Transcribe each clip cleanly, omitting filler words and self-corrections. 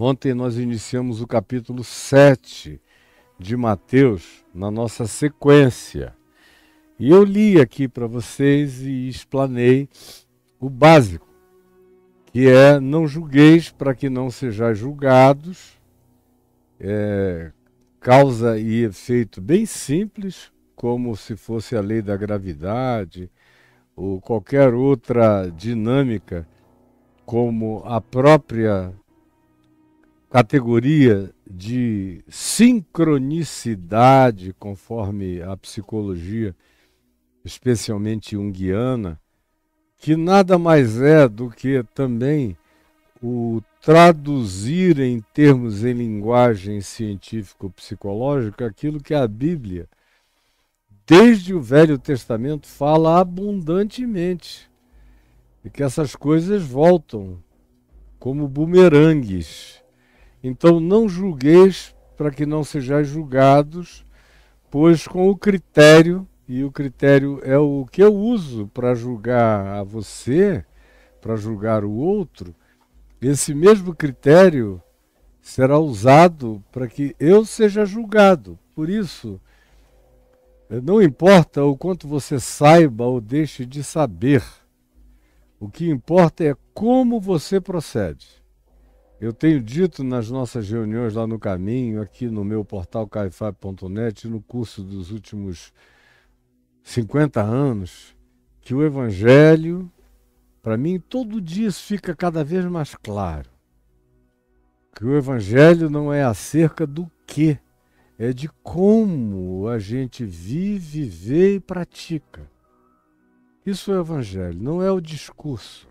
Ontem nós iniciamos o capítulo 7 de Mateus na nossa sequência. E eu li aqui para vocês e explanei o básico, que é: não julgueis para que não sejais julgados. Causa e efeito bem simples, como se fosse a lei da gravidade ou qualquer outra dinâmica, como a própria categoria de sincronicidade, conforme a psicologia, especialmente junguiana, que nada mais é do que também o traduzir em termos em linguagem científico-psicológica aquilo que a Bíblia, desde o Velho Testamento, fala abundantemente. E que essas coisas voltam como bumerangues. Então não julgueis para que não sejais julgados, pois com o critério, e o critério é o que eu uso para julgar a você, para julgar o outro, esse mesmo critério será usado para que eu seja julgado. Por isso, não importa o quanto você saiba ou deixe de saber, o que importa é como você procede. Eu tenho dito nas nossas reuniões lá no caminho, aqui no meu portal caifab.net, no curso dos últimos 50 anos, que o Evangelho, para mim, todo dia isso fica cada vez mais claro. Que o Evangelho não é acerca do quê, é de como a gente vive, vê e pratica. Isso é o Evangelho, não é o discurso,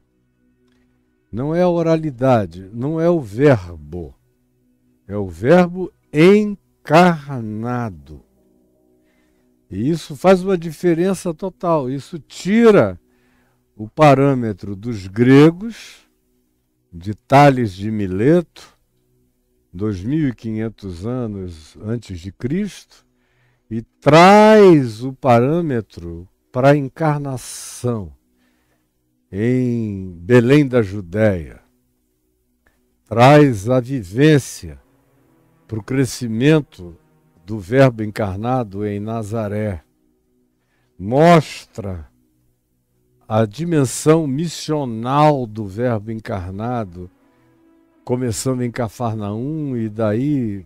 não é a oralidade, não é o verbo. É o verbo encarnado. E isso faz uma diferença total. Isso tira o parâmetro dos gregos, de Tales de Mileto, 2500 anos antes de Cristo, e traz o parâmetro para a encarnação em Belém da Judéia. Traz a vivência para o crescimento do Verbo encarnado em Nazaré. Mostra a dimensão missional do Verbo encarnado, começando em Cafarnaum e daí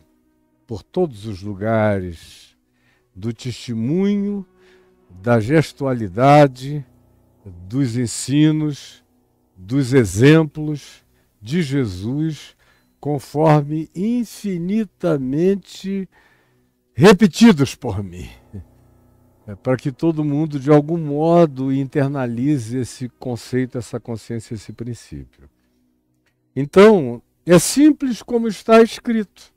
por todos os lugares, do testemunho, da gestualidade, dos ensinos, dos exemplos de Jesus, conforme infinitamente repetidos por mim. Para que todo mundo, de algum modo, internalize esse conceito, essa consciência, esse princípio. Então, é simples como está escrito.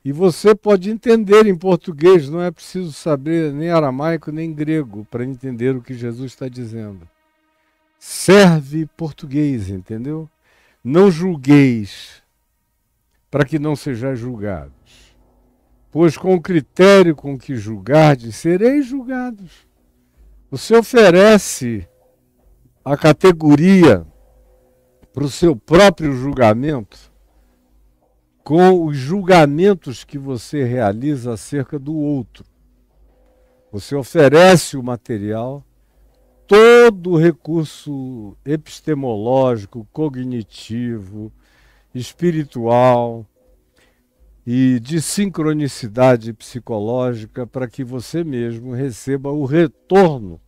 E você pode entender em português, não é preciso saber nem aramaico nem grego para entender o que Jesus está dizendo. Serve português, entendeu? Não julgueis, para que não sejais julgados. Pois com o critério com que julgardes, sereis julgados. Você oferece a categoria para o seu próprio julgamento com os julgamentos que você realiza acerca do outro. Você oferece o material, todo o recurso epistemológico, cognitivo, espiritual e de sincronicidade psicológica para que você mesmo receba o retorno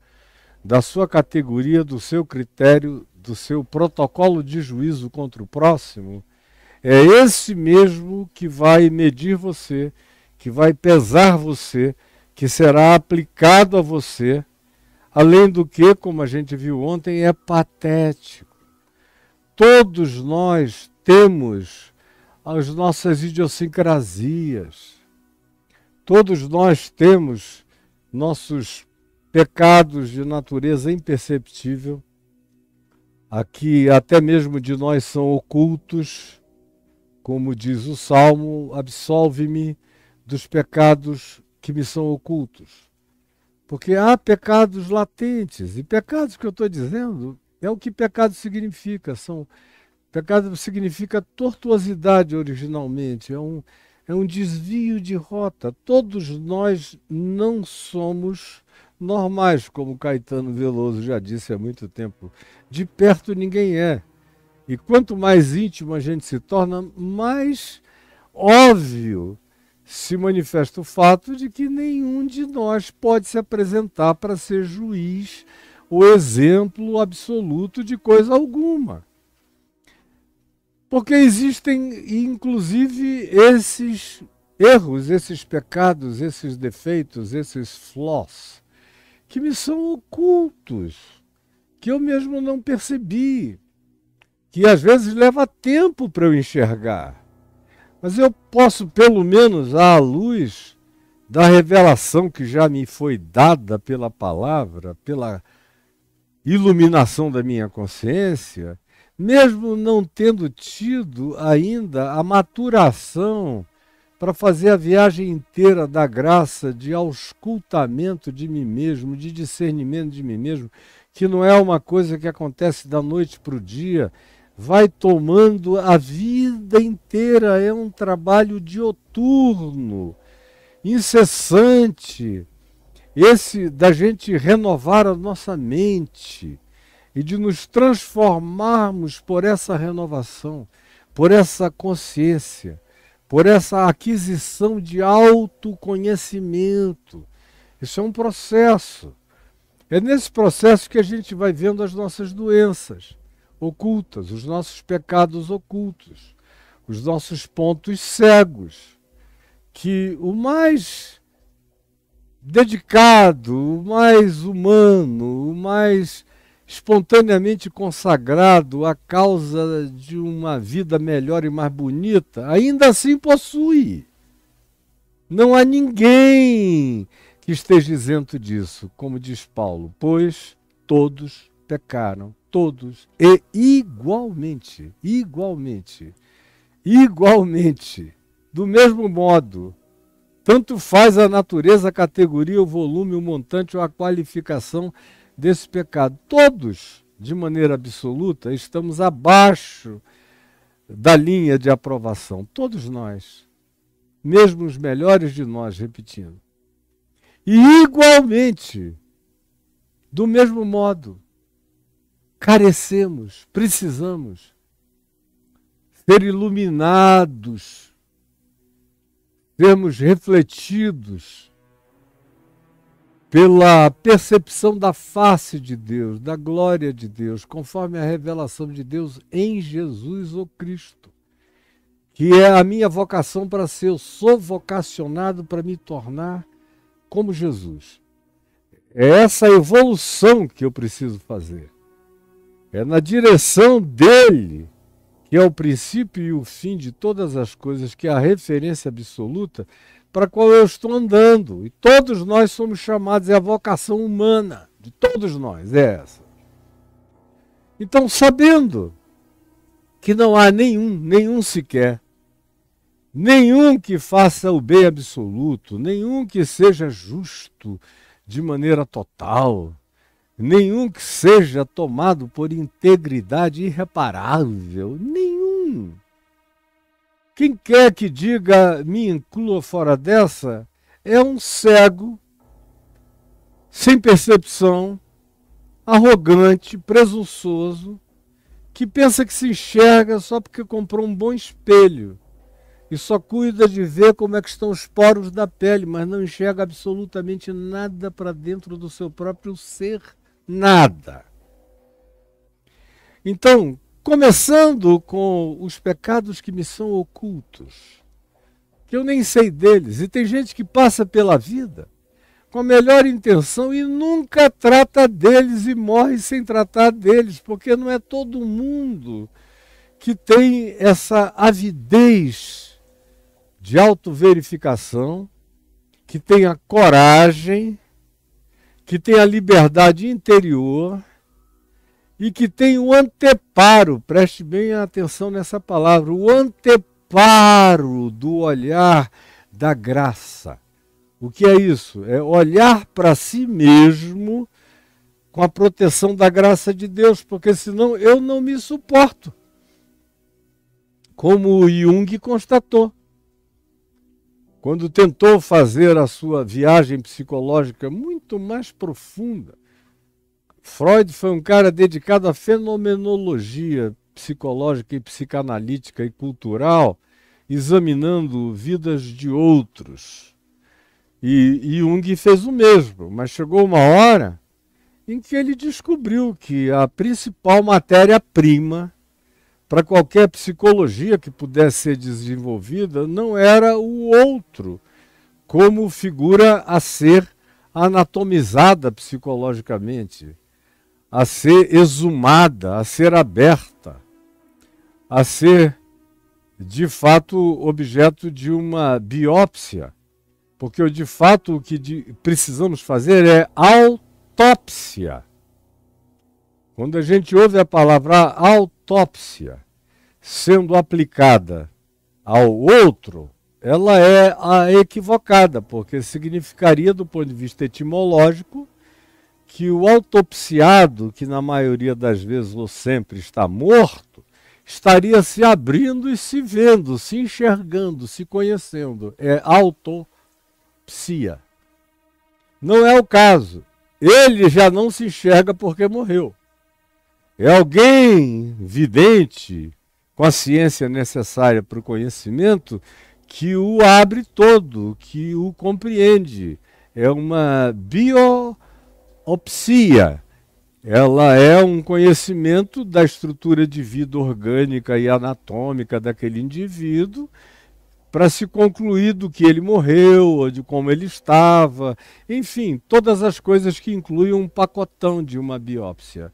da sua categoria, do seu critério, do seu protocolo de juízo contra o próximo. É esse mesmo que vai medir você, que vai pesar você, que será aplicado a você, além do que, como a gente viu ontem, é patético. Todos nós temos as nossas idiosincrasias, todos nós temos nossos pecados de natureza imperceptível, aqui até mesmo de nós são ocultos, como diz o Salmo: absolve-me dos pecados que me são ocultos. Porque há pecados latentes, e pecados que eu estou dizendo é o que pecado significa, são Pecado significa tortuosidade originalmente, é um desvio de rota. Todos nós não somos normais, como Caetano Veloso já disse há muito tempo. De perto ninguém é. E quanto mais íntimo a gente se torna, mais óbvio se manifesta o fato de que nenhum de nós pode se apresentar para ser juiz ou exemplo absoluto de coisa alguma. Porque existem, inclusive, esses erros, esses pecados, esses defeitos, esses flaws, que me são ocultos, que eu mesmo não percebi, que às vezes leva tempo para eu enxergar. Mas eu posso, pelo menos, à luz da revelação que já me foi dada pela palavra, pela iluminação da minha consciência, mesmo não tendo tido ainda a maturação para fazer a viagem inteira da graça de auscultamento de mim mesmo, de discernimento de mim mesmo, que não é uma coisa que acontece da noite para o dia, vai tomando a vida inteira, é um trabalho dioturno, incessante, esse da gente renovar a nossa mente e de nos transformarmos por essa renovação, por essa consciência, por essa aquisição de autoconhecimento. Isso é um processo. É nesse processo que a gente vai vendo as nossas doenças ocultas, os nossos pecados ocultos, os nossos pontos cegos, que o mais dedicado, o mais humano, o mais espontaneamente consagrado à causa de uma vida melhor e mais bonita, ainda assim possui. Não há ninguém que esteja isento disso, como diz Paulo, pois todos pecaram, todos, e igualmente, do mesmo modo, tanto faz a natureza, a categoria, o volume, o montante ou a qualificação desse pecado. Todos, de maneira absoluta, estamos abaixo da linha de aprovação. Todos nós, mesmo os melhores de nós, repetindo. E igualmente, do mesmo modo, carecemos, precisamos ser iluminados, sermos refletidos pela percepção da face de Deus, da glória de Deus, conforme a revelação de Deus em Jesus o Cristo, que é a minha vocação para ser. Eu sou vocacionado para me tornar como Jesus. É essa evolução que eu preciso fazer. É na direção dele, que é o princípio e o fim de todas as coisas, que é a referência absoluta para a qual eu estou andando. E todos nós somos chamados, é a vocação humana de todos nós, é essa. Então, sabendo que não há nenhum sequer, nenhum que faça o bem absoluto, nenhum que seja justo de maneira total, nenhum que seja tomado por integridade irreparável, nenhum. Quem quer que diga, me inclua fora dessa, é um cego, sem percepção, arrogante, presunçoso, que pensa que se enxerga só porque comprou um bom espelho e só cuida de ver como é que estão os poros da pele, mas não enxerga absolutamente nada para dentro do seu próprio ser. Nada. Então, começando com os pecados que me são ocultos, que eu nem sei deles, e tem gente que passa pela vida com a melhor intenção e nunca trata deles e morre sem tratar deles, porque não é todo mundo que tem essa avidez de autoverificação, que tem a coragem, que tem a liberdade interior e que tem o anteparo, preste bem atenção nessa palavra, o anteparo do olhar da graça. O que é isso? É olhar para si mesmo com a proteção da graça de Deus, porque senão eu não me suporto. como Jung constatou. Quando tentou fazer a sua viagem psicológica muito mais profunda, Freud foi um cara dedicado à fenomenologia psicológica e psicanalítica e cultural, examinando vidas de outros. E Jung fez o mesmo, mas chegou uma hora em que ele descobriu que a principal matéria-prima para qualquer psicologia que pudesse ser desenvolvida não era o outro como figura a ser anatomizada psicologicamente, a ser exumada, a ser aberta, a ser, de fato, objeto de uma biópsia. Porque, de fato, o que precisamos fazer é autópsia. Quando a gente ouve a palavra autópsia sendo aplicada ao outro, ela é a equivocada, porque significaria, do ponto de vista etimológico, que o autopsiado, que na maioria das vezes ou sempre está morto, estaria se abrindo e se vendo, se enxergando, se conhecendo. É autopsia. Não é o caso. Ele já não se enxerga porque morreu. É alguém vidente, com a ciência necessária para o conhecimento, que o abre todo, que o compreende. É uma biopsia. Ela é um conhecimento da estrutura de vida orgânica e anatômica daquele indivíduo, para se concluir do que ele morreu, ou de como ele estava, enfim, todas as coisas que incluem um pacotão de uma biópsia.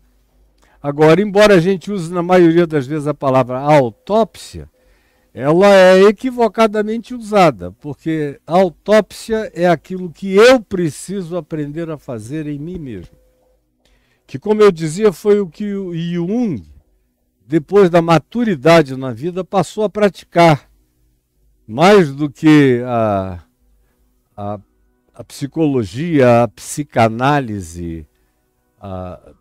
Agora, embora a gente use na maioria das vezes a palavra autópsia, ela é equivocadamente usada, porque autópsia é aquilo que eu preciso aprender a fazer em mim mesmo. Que, como eu dizia, foi o que o Jung, depois da maturidade na vida, passou a praticar. Mais do que a psicologia, a psicanálise, a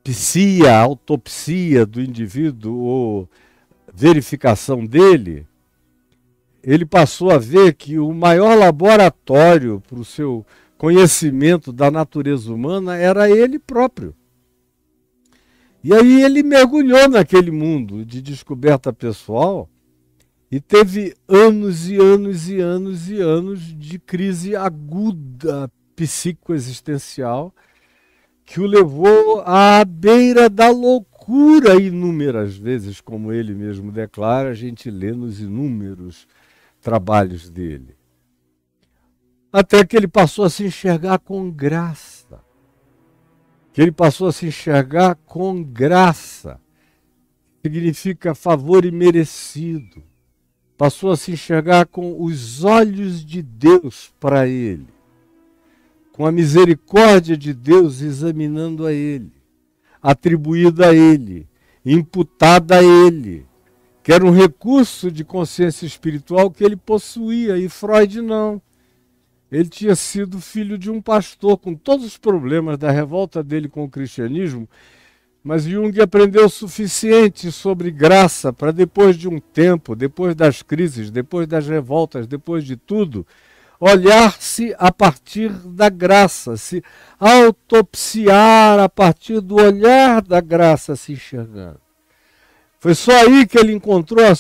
psia, a autopsia do indivíduo ou verificação dele, ele passou a ver que o maior laboratório para o seu conhecimento da natureza humana era ele próprio. E aí ele mergulhou naquele mundo de descoberta pessoal e teve anos e anos e anos e anos de crise aguda psicoexistencial que o levou à beira da loucura inúmeras vezes, como ele mesmo declara, a gente lê nos inúmeros trabalhos dele. Até que ele passou a se enxergar com graça. Que ele passou a se enxergar com graça. Significa favor imerecido. Passou a se enxergar com os olhos de Deus para ele. Com a misericórdia de Deus examinando a ele. Atribuída a ele. Imputada a ele. Que era um recurso de consciência espiritual que ele possuía. E Freud não. Ele tinha sido filho de um pastor, com todos os problemas da revolta dele com o cristianismo, mas Jung aprendeu o suficiente sobre graça para, depois de um tempo, depois das crises, depois das revoltas, depois de tudo, olhar-se a partir da graça, se autopsiar a partir do olhar da graça, se enxergando. Foi só aí que ele encontrou a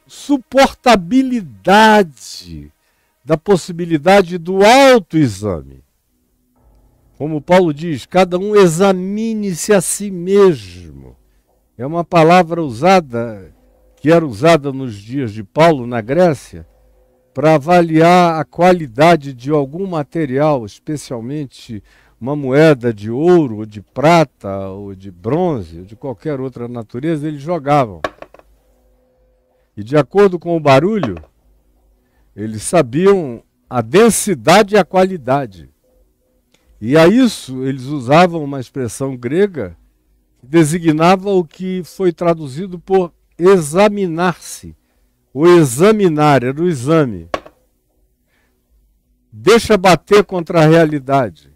suportabilidade da possibilidade do autoexame. Como Paulo diz, cada um examine-se a si mesmo. É uma palavra usada, que era usada nos dias de Paulo na Grécia, para avaliar a qualidade de algum material, especialmente uma moeda de ouro, ou de prata, ou de bronze, ou de qualquer outra natureza, eles jogavam. E de acordo com o barulho, eles sabiam a densidade e a qualidade. E a isso eles usavam uma expressão grega que designava o que foi traduzido por examinar-se. O examinar era o exame. Deixa bater contra a realidade.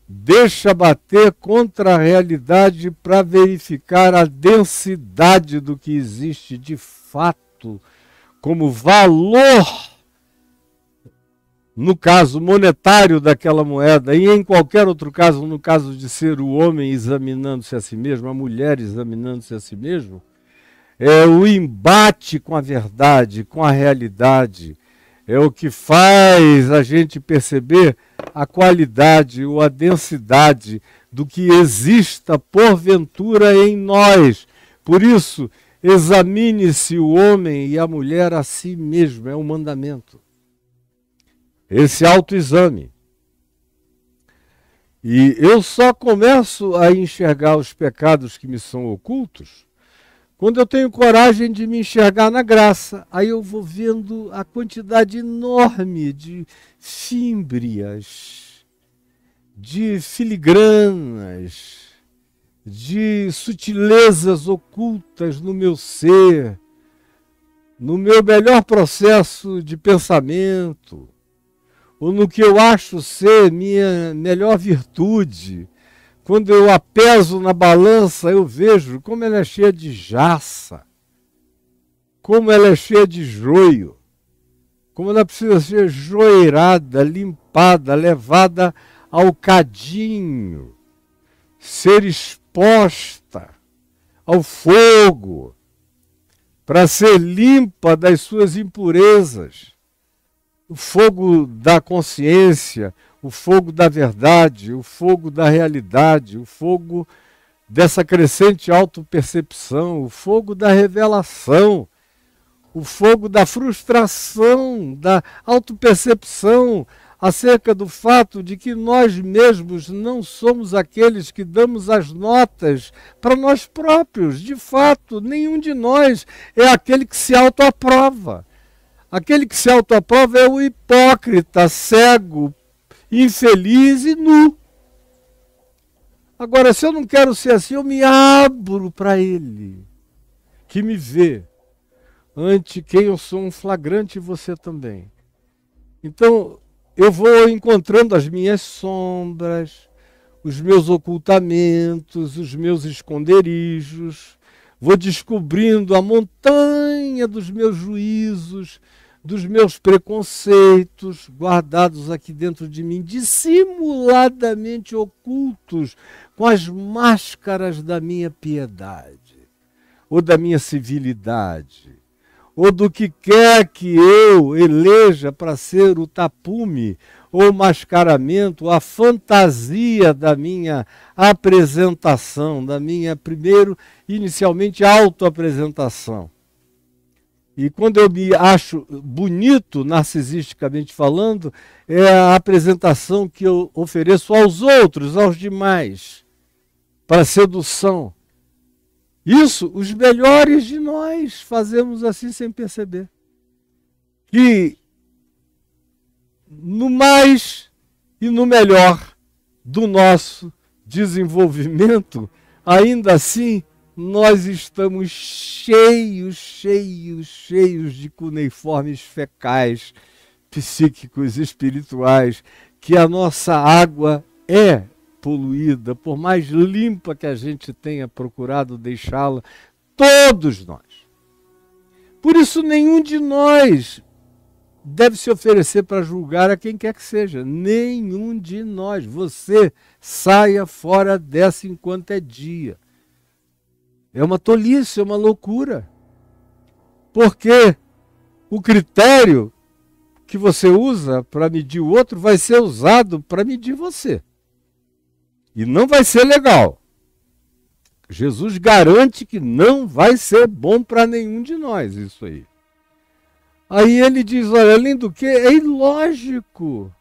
deixa bater contra a realidade para verificar a densidade do que existe de fato como valor, no caso monetário daquela moeda, e em qualquer outro caso, no caso de ser o homem examinando-se a si mesmo, a mulher examinando-se a si mesmo, é o embate com a verdade, com a realidade, é o que faz a gente perceber a qualidade ou a densidade do que exista porventura em nós. Por isso, examine-se o homem e a mulher a si mesmo, é um mandamento. Esse autoexame. E eu só começo a enxergar os pecados que me são ocultos quando eu tenho coragem de me enxergar na graça. Aí eu vou vendo a quantidade enorme de fímbrias, de filigranas, de sutilezas ocultas no meu ser, no meu melhor processo de pensamento, ou no que eu acho ser minha melhor virtude. Quando eu a peso na balança, eu vejo como ela é cheia de jaça, como ela é cheia de joio, como ela precisa ser joeirada, limpada, levada ao cadinho, ser exposta ao fogo, para ser limpa das suas impurezas. O fogo da consciência, o fogo da verdade, o fogo da realidade, o fogo dessa crescente autopercepção, o fogo da revelação, o fogo da frustração, da autopercepção acerca do fato de que nós mesmos não somos aqueles que damos as notas para nós próprios. De fato, nenhum de nós é aquele que se autoaprova. Aquele que se autoaprova é o hipócrita, cego, infeliz e nu. Agora, se eu não quero ser assim, eu me abro para ele, que me vê, ante quem eu sou um flagrante, e você também. Então, eu vou encontrando as minhas sombras, os meus ocultamentos, os meus esconderijos, vou descobrindo a montanha dos meus juízos, dos meus preconceitos guardados aqui dentro de mim, dissimuladamente ocultos com as máscaras da minha piedade, ou da minha civilidade, ou do que quer que eu eleja para ser o tapume, ou mascaramento, a fantasia da minha apresentação, da minha, primeiro, inicialmente, autoapresentação. E quando eu me acho bonito, narcisisticamente falando, é a apresentação que eu ofereço aos outros, aos demais, para sedução. Isso, os melhores de nós fazemos assim sem perceber. Que no mais e no melhor do nosso desenvolvimento, ainda assim, nós estamos cheios de cuneiformes fecais, psíquicos, espirituais, que a nossa água é poluída, por mais limpa que a gente tenha procurado deixá-la, todos nós. Por isso, nenhum de nós deve se oferecer para julgar a quem quer que seja. Nenhum de nós. Você saia fora dessa enquanto é dia. É uma tolice, é uma loucura. Porque o critério que você usa para medir o outro vai ser usado para medir você. E não vai ser legal. Jesus garante que não vai ser bom para nenhum de nós isso aí. Aí ele diz, olha, além do que, é ilógico.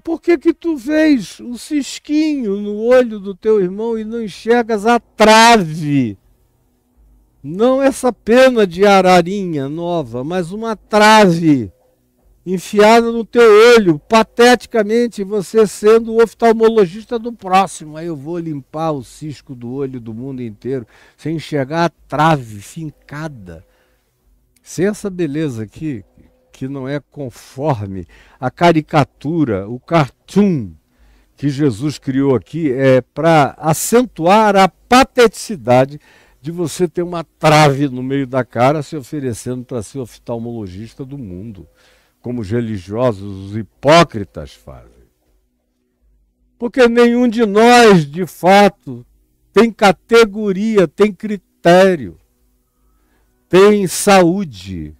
Por que que tu vês o cisquinho no olho do teu irmão e não enxergas a trave? Não essa pena de ararinha nova, mas uma trave enfiada no teu olho, pateticamente, você sendo o oftalmologista do próximo. Aí eu vou limpar o cisco do olho do mundo inteiro, sem enxergar a trave fincada. Sem essa beleza aqui, que não é conforme a caricatura, o cartoon, que Jesus criou aqui é para acentuar a pateticidade de você ter uma trave no meio da cara se oferecendo para ser oftalmologista do mundo, como os religiosos, os hipócritas fazem. Porque nenhum de nós, de fato, tem categoria, tem critério, tem saúde,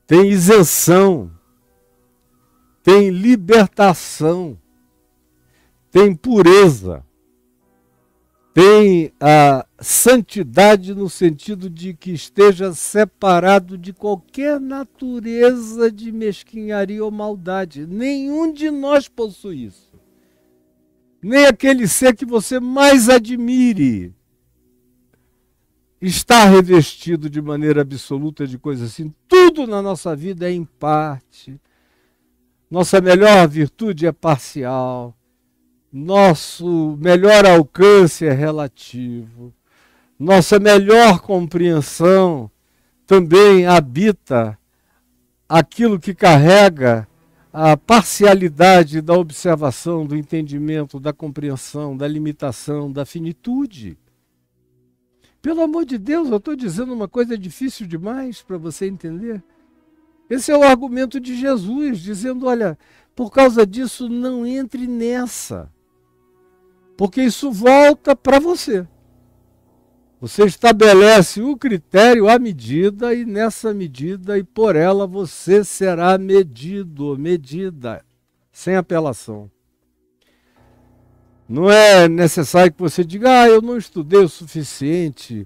tem isenção, tem libertação, tem pureza, tem a santidade no sentido de que esteja separado de qualquer natureza de mesquinharia ou maldade. Nenhum de nós possui isso. Nem aquele ser que você mais admire está revestido de maneira absoluta de coisas assim. Tudo na nossa vida é em parte. Nossa melhor virtude é parcial. Nosso melhor alcance é relativo. Nossa melhor compreensão também habita aquilo que carrega a parcialidade da observação, do entendimento, da compreensão, da limitação, da finitude. Pelo amor de Deus, eu estou dizendo uma coisa difícil demais para você entender. Esse é o argumento de Jesus, dizendo, olha, por causa disso não entre nessa. Porque isso volta para você. Você estabelece o critério, a medida, e nessa medida e por ela você será medido, medida, sem apelação. Não é necessário que você diga, eu não estudei o suficiente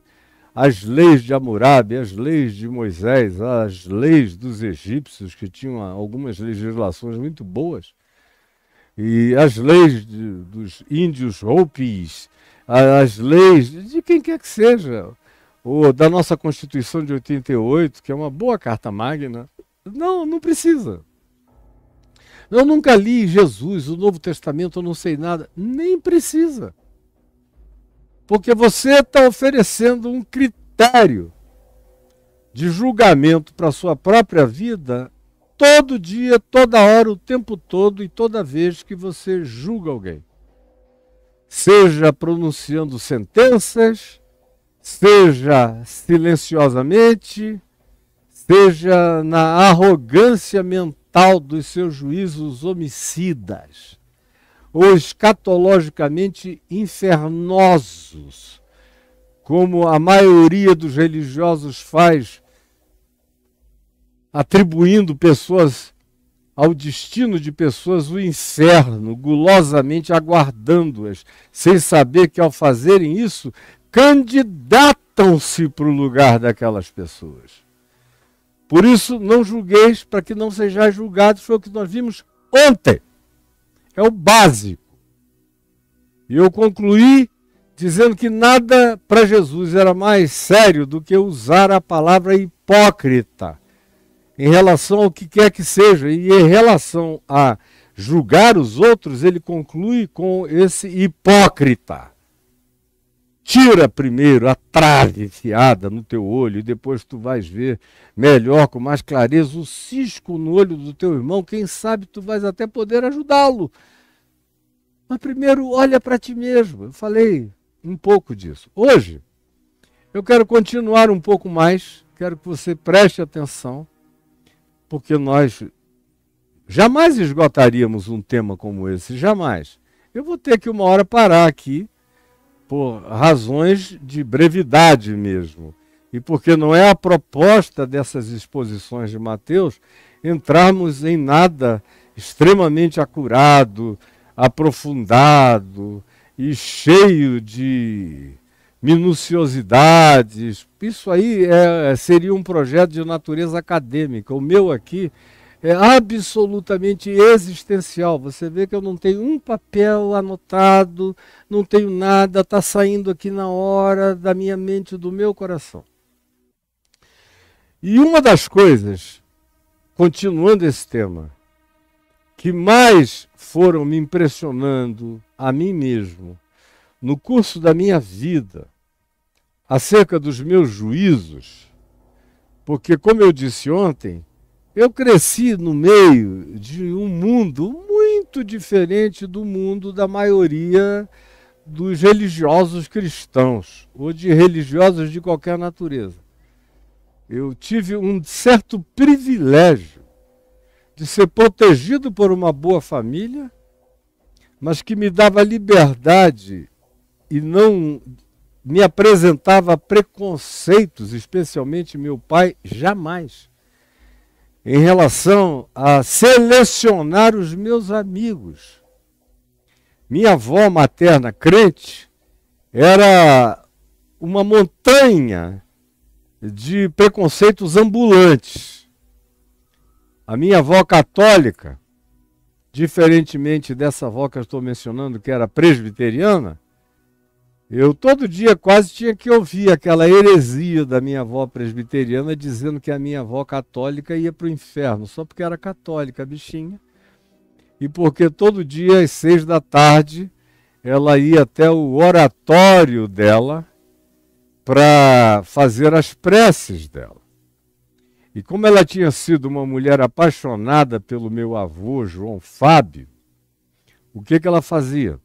as leis de Hammurabi, as leis de Moisés, as leis dos egípcios, que tinham algumas legislações muito boas, e as leis dos índios Hopis, as leis de quem quer que seja, ou da nossa Constituição de 88, que é uma boa carta magna. Não precisa. Eu nunca li Jesus, o Novo Testamento, eu não sei nada. Nem precisa. Porque você está oferecendo um critério de julgamento para a sua própria vida todo dia, toda hora, o tempo todo e toda vez que você julga alguém. Seja pronunciando sentenças, seja silenciosamente, seja na arrogância mental dos seus juízos homicidas, ou escatologicamente infernosos, como a maioria dos religiosos faz, atribuindo pessoas ao destino de pessoas o inferno, gulosamente aguardando-as, sem saber que ao fazerem isso, candidatam-se para o lugar daquelas pessoas. Por isso, não julgueis para que não sejais julgados, foi o que nós vimos ontem. É o básico. E eu concluí dizendo que nada para Jesus era mais sério do que usar a palavra hipócrita em relação ao que quer que seja. E em relação a julgar os outros, ele conclui com esse hipócrita. Tira primeiro a trave enfiada no teu olho e depois tu vais ver melhor, com mais clareza, o cisco no olho do teu irmão. Quem sabe tu vais até poder ajudá-lo. Mas primeiro olha para ti mesmo. Eu falei um pouco disso. Hoje eu quero continuar um pouco mais, quero que você preste atenção, porque nós jamais esgotaríamos um tema como esse, jamais. Eu vou ter que uma hora parar aqui, por razões de brevidade mesmo, e porque não é a proposta dessas exposições de Mateus entrarmos em nada extremamente acurado, aprofundado e cheio de minuciosidades. Isso aí seria um projeto de natureza acadêmica. O meu aqui é absolutamente existencial. Você vê que eu não tenho um papel anotado, não tenho nada, está saindo aqui na hora da minha mente, do meu coração. E uma das coisas, continuando esse tema, que mais foram me impressionando a mim mesmo no curso da minha vida, acerca dos meus juízos, porque, como eu disse ontem, eu cresci no meio de um mundo muito diferente do mundo da maioria dos religiosos cristãos, ou de religiosos de qualquer natureza. Eu tive um certo privilégio de ser protegido por uma boa família, mas que me dava liberdade e não me apresentava preconceitos, especialmente meu pai, jamais, em relação a selecionar os meus amigos. Minha avó materna, crente, era uma montanha de preconceitos ambulantes. A minha avó católica, diferentemente dessa avó que eu estou mencionando, que era presbiteriana, eu todo dia quase tinha que ouvir aquela heresia da minha avó presbiteriana dizendo que a minha avó católica ia para o inferno, só porque era católica, a bichinha. E porque todo dia às 6 da tarde ela ia até o oratório dela para fazer as preces dela. E como ela tinha sido uma mulher apaixonada pelo meu avô, João Fábio, o que ela fazia?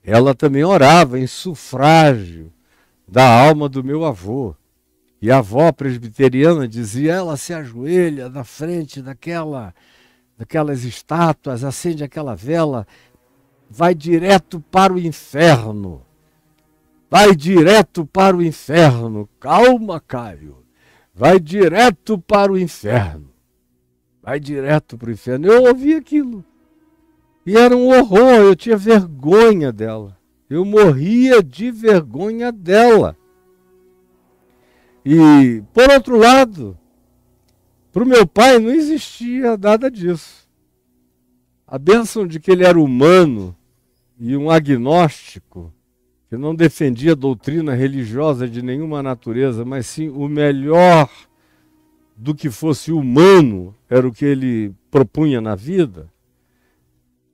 Ela também orava em sufrágio da alma do meu avô. E a avó presbiteriana dizia, ela se ajoelha na frente daquelas estátuas, acende aquela vela, vai direto para o inferno. Vai direto para o inferno. Calma, Caio. Vai direto para o inferno. Vai direto para o inferno. Eu ouvi aquilo. E era um horror, eu tinha vergonha dela. Eu morria de vergonha dela. E, por outro lado, para o meu pai não existia nada disso. A bênção de que ele era humano e um agnóstico, que não defendia doutrina religiosa de nenhuma natureza, mas sim o melhor do que fosse humano, era o que ele propunha na vida,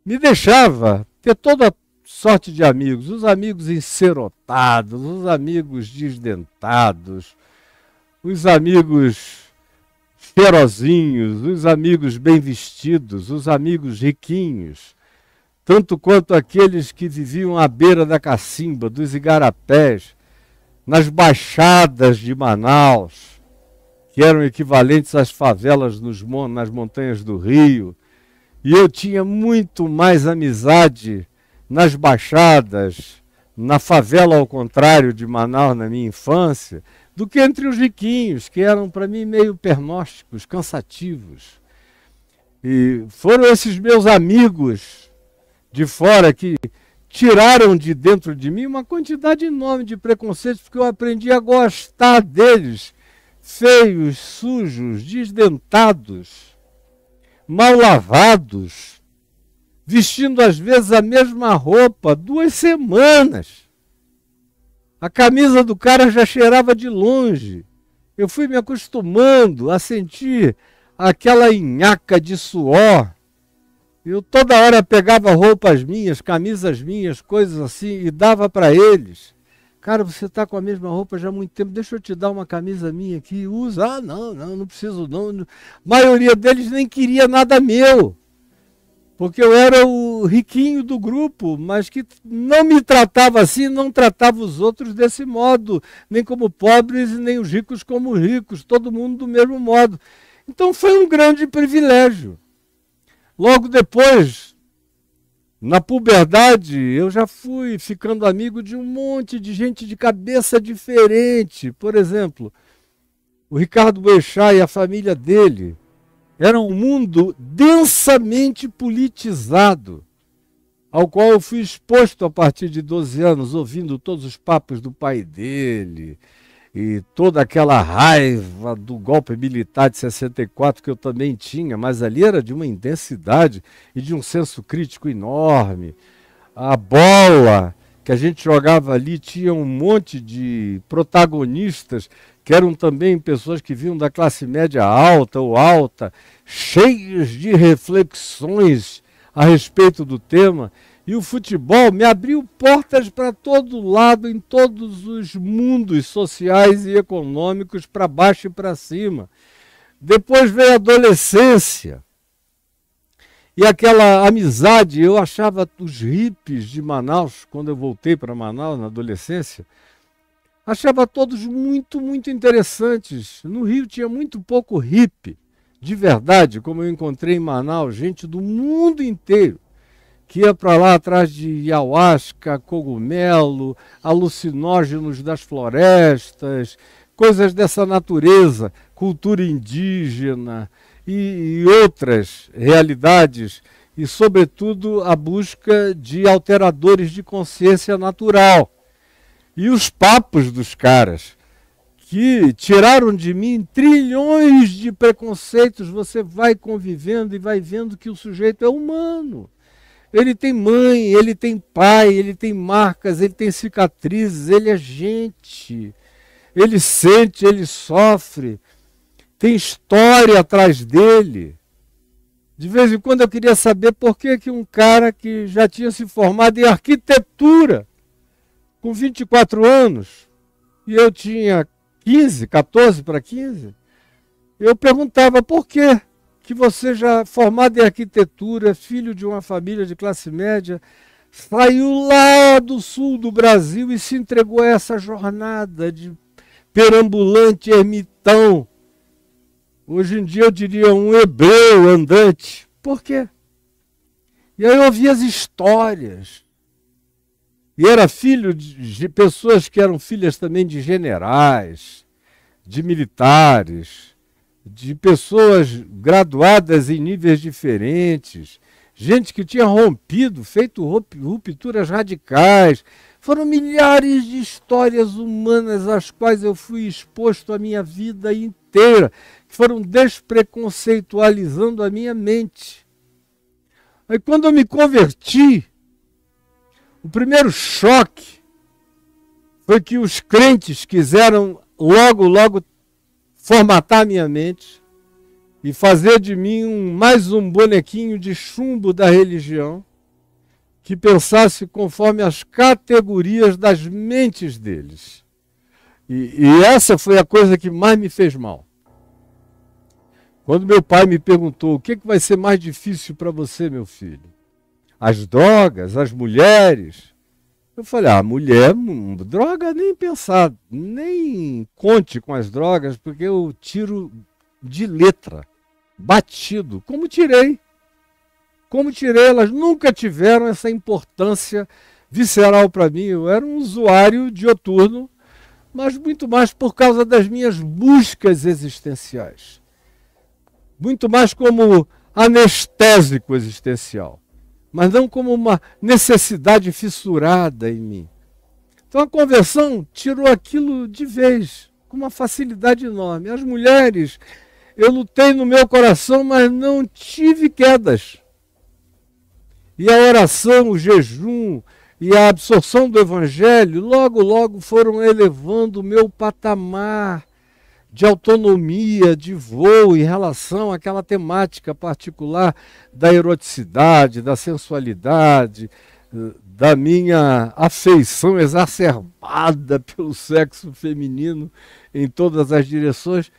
me deixava ter toda sorte de amigos, os amigos encerotados, os amigos desdentados, os amigos cheirosinhos, os amigos bem vestidos, os amigos riquinhos, tanto quanto aqueles que viviam à beira da cacimba, dos igarapés, nas baixadas de Manaus, que eram equivalentes às favelas nas montanhas do Rio. E eu tinha muito mais amizade nas baixadas, na favela ao contrário de Manaus na minha infância, do que entre os riquinhos, que eram para mim meio pernósticos, cansativos. E foram esses meus amigos de fora que tiraram de dentro de mim uma quantidade enorme de preconceitos, porque eu aprendi a gostar deles, feios, sujos, desdentados, mal lavados, vestindo às vezes a mesma roupa 2 semanas. A camisa do cara já cheirava de longe. Eu fui me acostumando a sentir aquela nhaca de suor. Eu toda hora pegava roupas minhas, camisas minhas, coisas assim, e dava para eles. Cara, você está com a mesma roupa já há muito tempo, deixa eu te dar uma camisa minha aqui, usa. Ah, não preciso não. A maioria deles nem queria nada meu, porque eu era o riquinho do grupo, mas que não me tratava assim, não tratava os outros desse modo, nem como pobres e nem os ricos como ricos, todo mundo do mesmo modo. Então foi um grande privilégio. Logo depois, na puberdade, eu já fui ficando amigo de um monte de gente de cabeça diferente. Por exemplo, o Ricardo Boechat e a família dele eram um mundo densamente politizado, ao qual eu fui exposto a partir de 12 anos, ouvindo todos os papos do pai dele, e toda aquela raiva do golpe militar de 64 que eu também tinha, mas ali era de uma intensidade e de um senso crítico enorme. A bola que a gente jogava ali tinha um monte de protagonistas que eram também pessoas que vinham da classe média alta ou alta, cheios de reflexões a respeito do tema. E o futebol me abriu portas para todo lado, em todos os mundos sociais e econômicos, para baixo e para cima. Depois veio a adolescência. E aquela amizade, eu achava os hippies de Manaus, quando eu voltei para Manaus na adolescência, achava todos muito, muito interessantes. No Rio tinha muito pouco hippie, de verdade, como eu encontrei em Manaus, gente do mundo inteiro, que ia para lá atrás de ayahuasca, cogumelo, alucinógenos das florestas, coisas dessa natureza, cultura indígena e outras realidades, e, sobretudo, a busca de alteradores de consciência natural. E os papos dos caras, que tiraram de mim trilhões de preconceitos. Você vai convivendo e vai vendo que o sujeito é humano. Ele tem mãe, ele tem pai, ele tem marcas, ele tem cicatrizes, ele é gente. Ele sente, ele sofre, tem história atrás dele. De vez em quando eu queria saber por que um cara que já tinha se formado em arquitetura, com 24 anos, e eu tinha 15, 14 para 15, eu perguntava por quê que você já formado em arquitetura, filho de uma família de classe média, saiu lá do sul do Brasil e se entregou a essa jornada de perambulante ermitão. Hoje em dia eu diria um hebreu andante. Por quê? E aí eu ouvia as histórias. E era filho de pessoas que eram filhas também de generais, de militares, de pessoas graduadas em níveis diferentes, gente que tinha rompido, feito rupturas radicais. Foram milhares de histórias humanas às quais eu fui exposto a minha vida inteira, que foram despreconceitualizando a minha mente. Aí quando eu me converti, o primeiro choque foi que os crentes quiseram logo formatar a minha mente e fazer de mim mais um bonequinho de chumbo da religião, que pensasse conforme as categorias das mentes deles. E essa foi a coisa que mais me fez mal. Quando meu pai me perguntou: o que vai ser mais difícil para você, meu filho? As drogas, as mulheres? Eu falei: mulher, droga, nem pensar, nem conte com as drogas, porque eu tiro de letra, batido, como tirei, elas nunca tiveram essa importância visceral para mim. Eu era um usuário dioturno, mas muito mais por causa das minhas buscas existenciais, muito mais como anestésico existencial, mas não como uma necessidade fissurada em mim. Então a conversão tirou aquilo de vez, com uma facilidade enorme. As mulheres, eu lutei no meu coração, mas não tive quedas. E a oração, o jejum e a absorção do Evangelho, logo foram elevando o meu patamar de autonomia, de voo em relação àquela temática particular da eroticidade, da sensualidade, da minha afeição exacerbada pelo sexo feminino em todas as direções.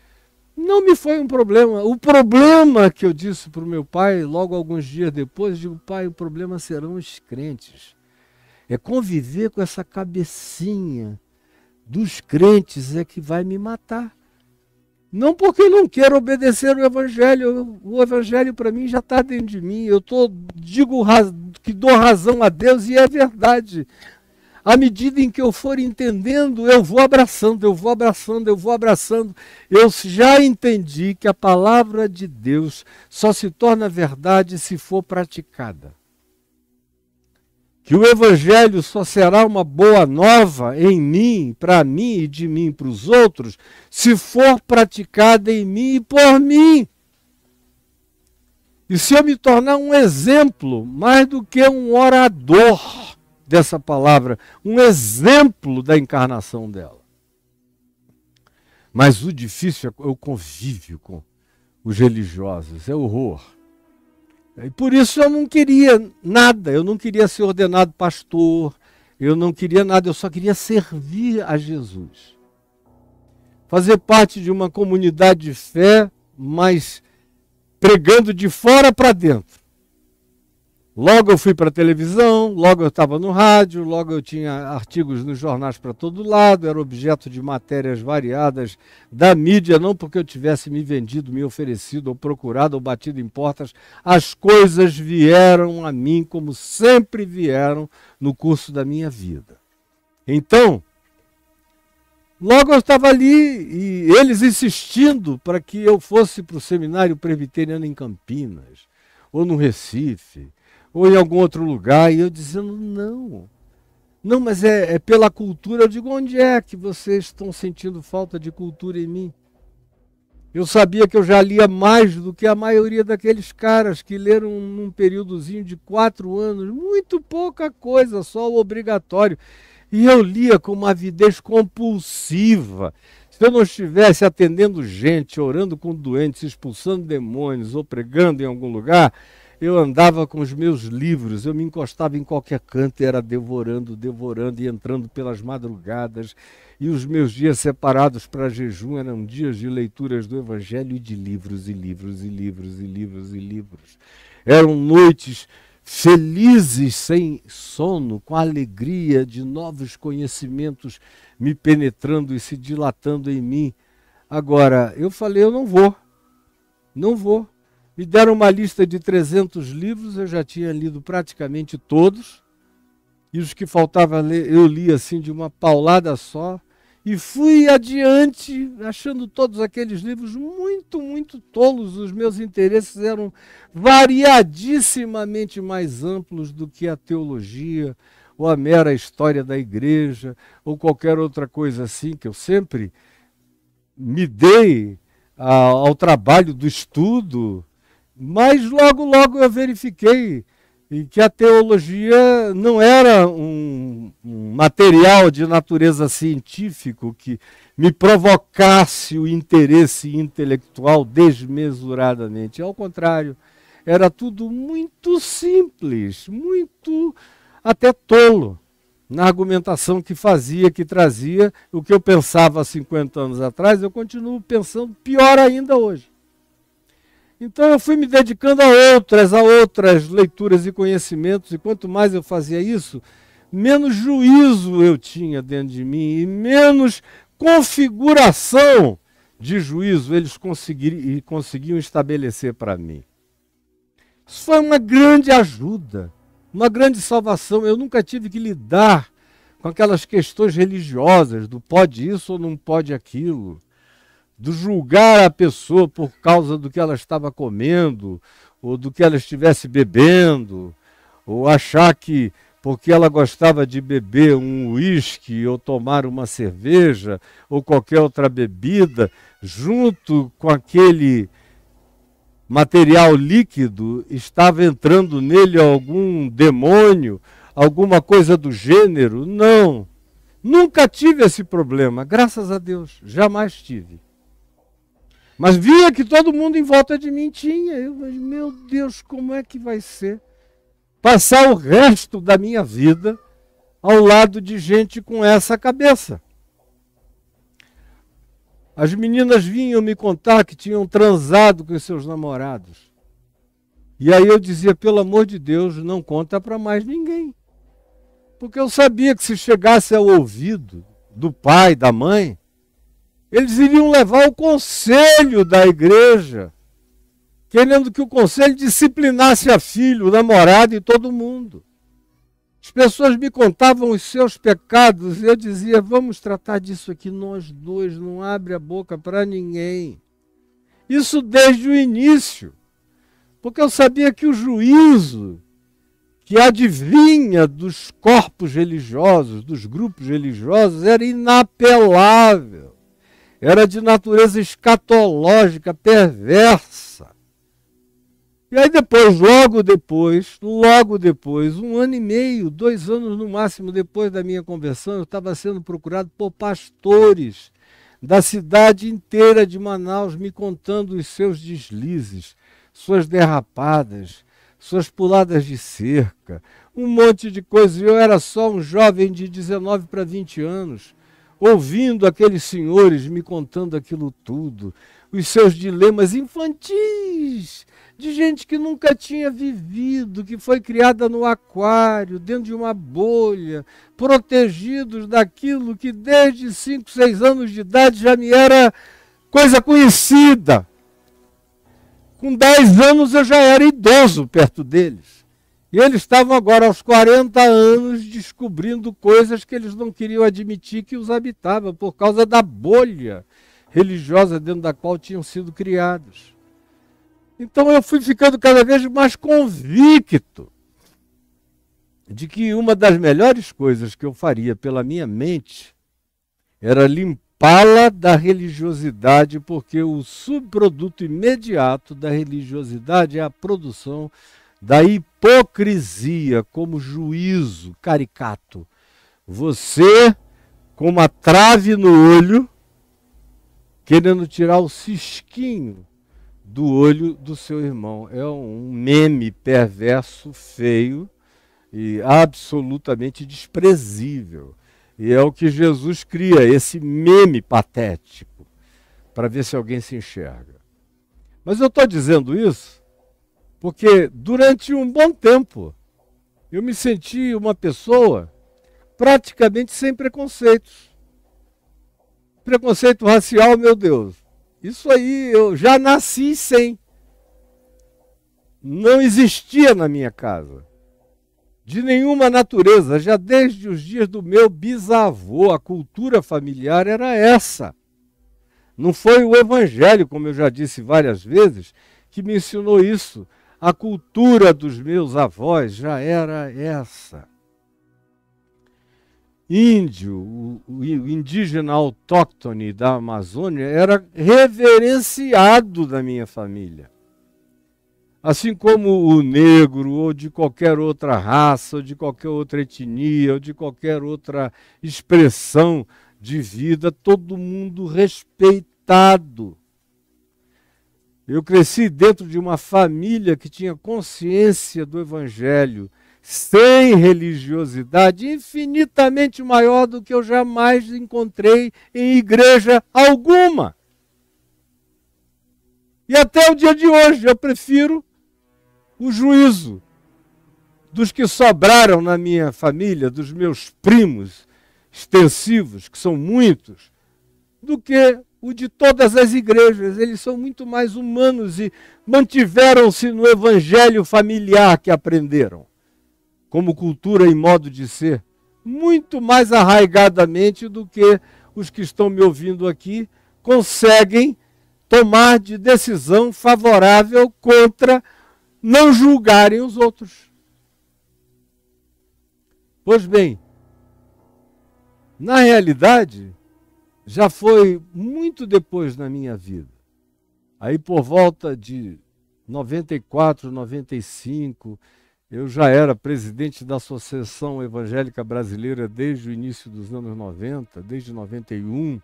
Não me foi um problema. O problema que eu disse para o meu pai, logo alguns dias depois, eu digo: pai, o problema serão os crentes. É conviver com essa cabecinha dos crentes é que vai me matar. Não porque eu não quero obedecer o Evangelho. O Evangelho para mim já está dentro de mim. Eu digo que dou razão a Deus, e é verdade. À medida em que eu for entendendo, eu vou abraçando. Eu já entendi que a palavra de Deus só se torna verdade se for praticada. Que o Evangelho só será uma boa nova em mim, para mim e de mim para os outros, se for praticada em mim e por mim. E se eu me tornar um exemplo, mais do que um orador dessa palavra, um exemplo da encarnação dela. Mas o difícil é o convívio com os religiosos, é horror. E por isso eu não queria nada, eu não queria ser ordenado pastor, eu não queria nada, eu só queria servir a Jesus. Fazer parte de uma comunidade de fé, mas pregando de fora para dentro. Logo eu fui para a televisão, logo eu estava no rádio, logo eu tinha artigos nos jornais para todo lado, era objeto de matérias variadas da mídia, não porque eu tivesse me vendido, me oferecido, ou procurado, ou batido em portas. As coisas vieram a mim como sempre vieram no curso da minha vida. Então, logo eu estava ali e eles insistindo para que eu fosse para o seminário presbiteriano em Campinas, ou no Recife, ou em algum outro lugar, e eu dizendo, não, mas é pela cultura. Eu digo, onde é que vocês estão sentindo falta de cultura em mim? Eu sabia que eu já lia mais do que a maioria daqueles caras que leram num períodozinho de 4 anos, muito pouca coisa, só o obrigatório. E eu lia com uma avidez compulsiva. Se eu não estivesse atendendo gente, orando com doentes, expulsando demônios ou pregando em algum lugar, eu andava com os meus livros, eu me encostava em qualquer canto e era devorando e entrando pelas madrugadas. E os meus dias separados para jejum eram dias de leituras do Evangelho e de livros, e livros, e livros, e livros, e livros. Eram noites felizes, sem sono, com a alegria de novos conhecimentos me penetrando e se dilatando em mim. Agora, eu falei, eu não vou. Me deram uma lista de 300 livros, eu já tinha lido praticamente todos, e os que faltava ler, eu li assim de uma paulada só, e fui adiante, achando todos aqueles livros muito, muito tolos. Os meus interesses eram variadissimamente mais amplos do que a teologia, ou a mera história da igreja, ou qualquer outra coisa assim, que eu sempre me dei ao trabalho do estudo. Mas logo eu verifiquei que a teologia não era um material de natureza científico que me provocasse o interesse intelectual desmesuradamente. Ao contrário, era tudo muito simples, muito até tolo na argumentação que fazia, que trazia. O que eu pensava há 50 anos atrás, eu continuo pensando pior ainda hoje. Então eu fui me dedicando a outras leituras e conhecimentos, e quanto mais eu fazia isso, menos juízo eu tinha dentro de mim e menos configuração de juízo eles conseguiam estabelecer para mim. Isso foi uma grande ajuda, uma grande salvação. Eu nunca tive que lidar com aquelas questões religiosas do pode isso ou não pode aquilo, do julgar a pessoa por causa do que ela estava comendo, ou do que ela estivesse bebendo, ou achar que porque ela gostava de beber um uísque, ou tomar uma cerveja, ou qualquer outra bebida, junto com aquele material líquido, estava entrando nele algum demônio, alguma coisa do gênero. Não, nunca tive esse problema, graças a Deus, jamais tive. Mas via que todo mundo em volta de mim tinha. Eu falei, meu Deus, como é que vai ser passar o resto da minha vida ao lado de gente com essa cabeça? As meninas vinham me contar que tinham transado com seus namorados. E aí eu dizia, pelo amor de Deus, não conta para mais ninguém. Porque eu sabia que se chegasse ao ouvido do pai, da mãe, eles iriam levar o conselho da igreja, querendo que o conselho disciplinasse a filho, o namorado e todo mundo. As pessoas me contavam os seus pecados e eu dizia, vamos tratar disso aqui nós dois, não abre a boca para ninguém. Isso desde o início, porque eu sabia que o juízo que adivinha dos corpos religiosos, dos grupos religiosos, era inapelável. Era de natureza escatológica, perversa. E aí depois, logo depois, 1 ano e meio, 2 anos no máximo depois da minha conversão, eu estava sendo procurado por pastores da cidade inteira de Manaus, me contando os seus deslizes, suas derrapadas, suas puladas de cerca, um monte de coisa. Eu era só um jovem de 19 para 20 anos, ouvindo aqueles senhores me contando aquilo tudo, os seus dilemas infantis, de gente que nunca tinha vivido, que foi criada no aquário, dentro de uma bolha, protegidos daquilo que desde 5, 6 anos de idade já me era coisa conhecida. Com 10 anos eu já era idoso perto deles. E eles estavam agora aos 40 anos descobrindo coisas que eles não queriam admitir que os habitavam, por causa da bolha religiosa dentro da qual tinham sido criados. Então eu fui ficando cada vez mais convicto de que uma das melhores coisas que eu faria pela minha mente era limpá-la da religiosidade, porque o subproduto imediato da religiosidade é a produção da hipocrisia como juízo caricato. Você, com uma trave no olho, querendo tirar o cisquinho do olho do seu irmão. É um meme perverso, feio e absolutamente desprezível. E é o que Jesus cria, esse meme patético, para ver se alguém se enxerga. Mas eu estou dizendo isso porque durante um bom tempo eu me senti uma pessoa praticamente sem preconceitos. Preconceito racial, meu Deus, isso aí eu já nasci sem. Não existia na minha casa. De nenhuma natureza, já desde os dias do meu bisavô, a cultura familiar era essa. Não foi o evangelho, como eu já disse várias vezes, que me ensinou isso. A cultura dos meus avós já era essa. Índio, o indígena autóctone da Amazônia, era reverenciado da minha família. Assim como o negro, ou de qualquer outra raça, ou de qualquer outra etnia, ou de qualquer outra expressão de vida, todo mundo respeitado. Eu cresci dentro de uma família que tinha consciência do Evangelho, sem religiosidade, infinitamente maior do que eu jamais encontrei em igreja alguma. E até o dia de hoje eu prefiro o juízo dos que sobraram na minha família, dos meus primos extensivos, que são muitos, do que o de todas as igrejas. Eles são muito mais humanos e mantiveram-se no evangelho familiar que aprenderam, como cultura e modo de ser, muito mais arraigadamente do que os que estão me ouvindo aqui conseguem tomar de decisão favorável contra não julgarem os outros. Pois bem, na realidade, já foi muito depois na minha vida, aí por volta de 94, 95, eu já era presidente da Associação Evangélica Brasileira desde o início dos anos 90, desde 91,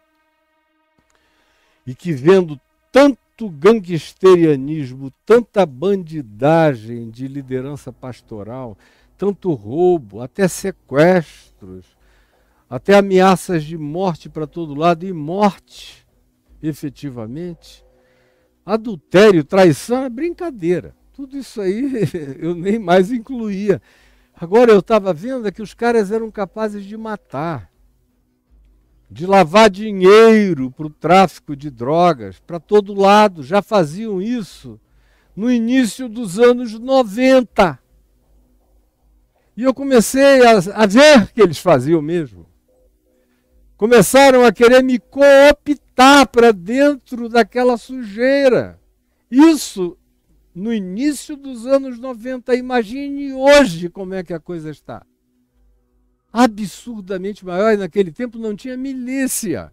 e que vendo tanto gangsterianismo, tanta bandidagem de liderança pastoral, tanto roubo, até sequestros, até ameaças de morte para todo lado, e morte, efetivamente, adultério, traição, é brincadeira. Tudo isso aí eu nem mais incluía. Agora eu estava vendo que os caras eram capazes de matar, de lavar dinheiro para o tráfico de drogas, para todo lado. Já faziam isso no início dos anos 90. E eu comecei a ver que eles faziam mesmo. Começaram a querer me cooptar para dentro daquela sujeira. Isso no início dos anos 90. Imagine hoje como é que a coisa está. Absurdamente maior, e naquele tempo não tinha milícia.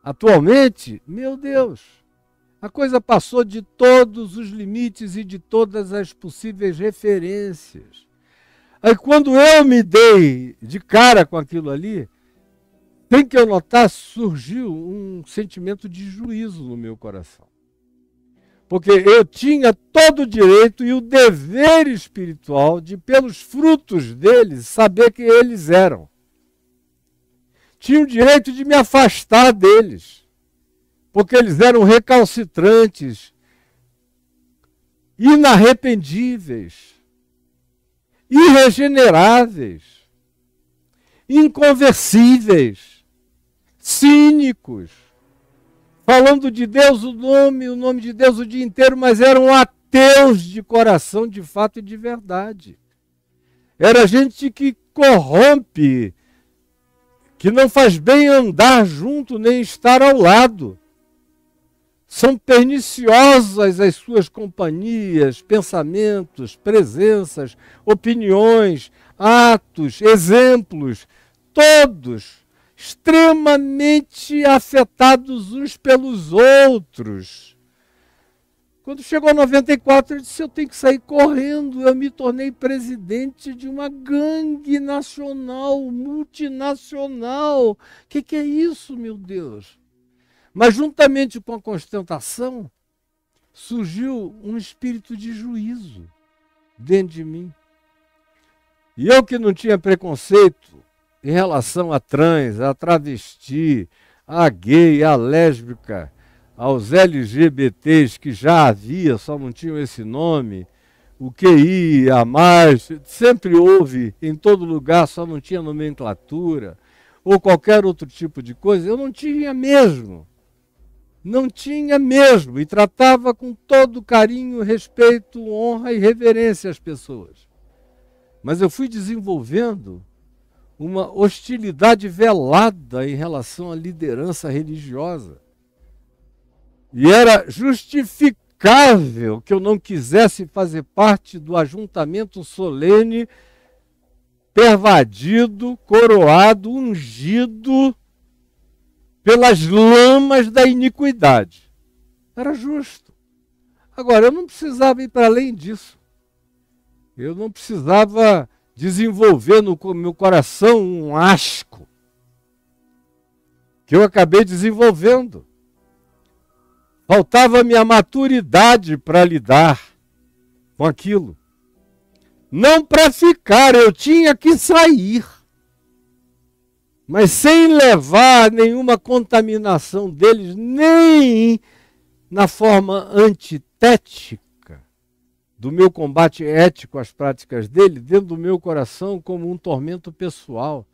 Atualmente, meu Deus, a coisa passou de todos os limites e de todas as possíveis referências. Aí quando eu me dei de cara com aquilo ali, tem que eu notar, surgiu um sentimento de juízo no meu coração. Porque eu tinha todo o direito e o dever espiritual de, pelos frutos deles, saber que eles eram. Tinha o direito de me afastar deles, porque eles eram recalcitrantes, inarrependíveis, irregeneráveis, inconversíveis, cínicos, falando de Deus o nome de Deus o dia inteiro, mas eram ateus de coração, de fato e de verdade. Era gente que corrompe, que não faz bem andar junto nem estar ao lado. São perniciosas as suas companhias, pensamentos, presenças, opiniões, atos, exemplos, todos extremamente afetados uns pelos outros. Quando chegou a 94, ele disse, eu tenho que sair correndo, eu me tornei presidente de uma gangue nacional, multinacional. O que é isso, meu Deus? Mas juntamente com a constatação, surgiu um espírito de juízo dentro de mim. E eu que não tinha preconceito em relação a trans, a travesti, a gay, a lésbica, aos LGBTs que já havia, só não tinham esse nome, o QI, a mais, sempre houve em todo lugar, só não tinha nomenclatura, ou qualquer outro tipo de coisa, eu não tinha mesmo. Não tinha mesmo, e tratava com todo carinho, respeito, honra e reverência às pessoas. Mas eu fui desenvolvendo uma hostilidade velada em relação à liderança religiosa. E era justificável que eu não quisesse fazer parte do ajuntamento solene, pervadido, coroado, ungido pelas lamas da iniquidade. Era justo. Agora, eu não precisava ir para além disso. Eu não precisava desenvolver no meu coração um asco que eu acabei desenvolvendo. Faltava-me a maturidade para lidar com aquilo. Não para ficar, eu tinha que sair. Mas sem levar nenhuma contaminação deles, nem na forma antitética do meu combate ético às práticas dele, dentro do meu coração como um tormento pessoal,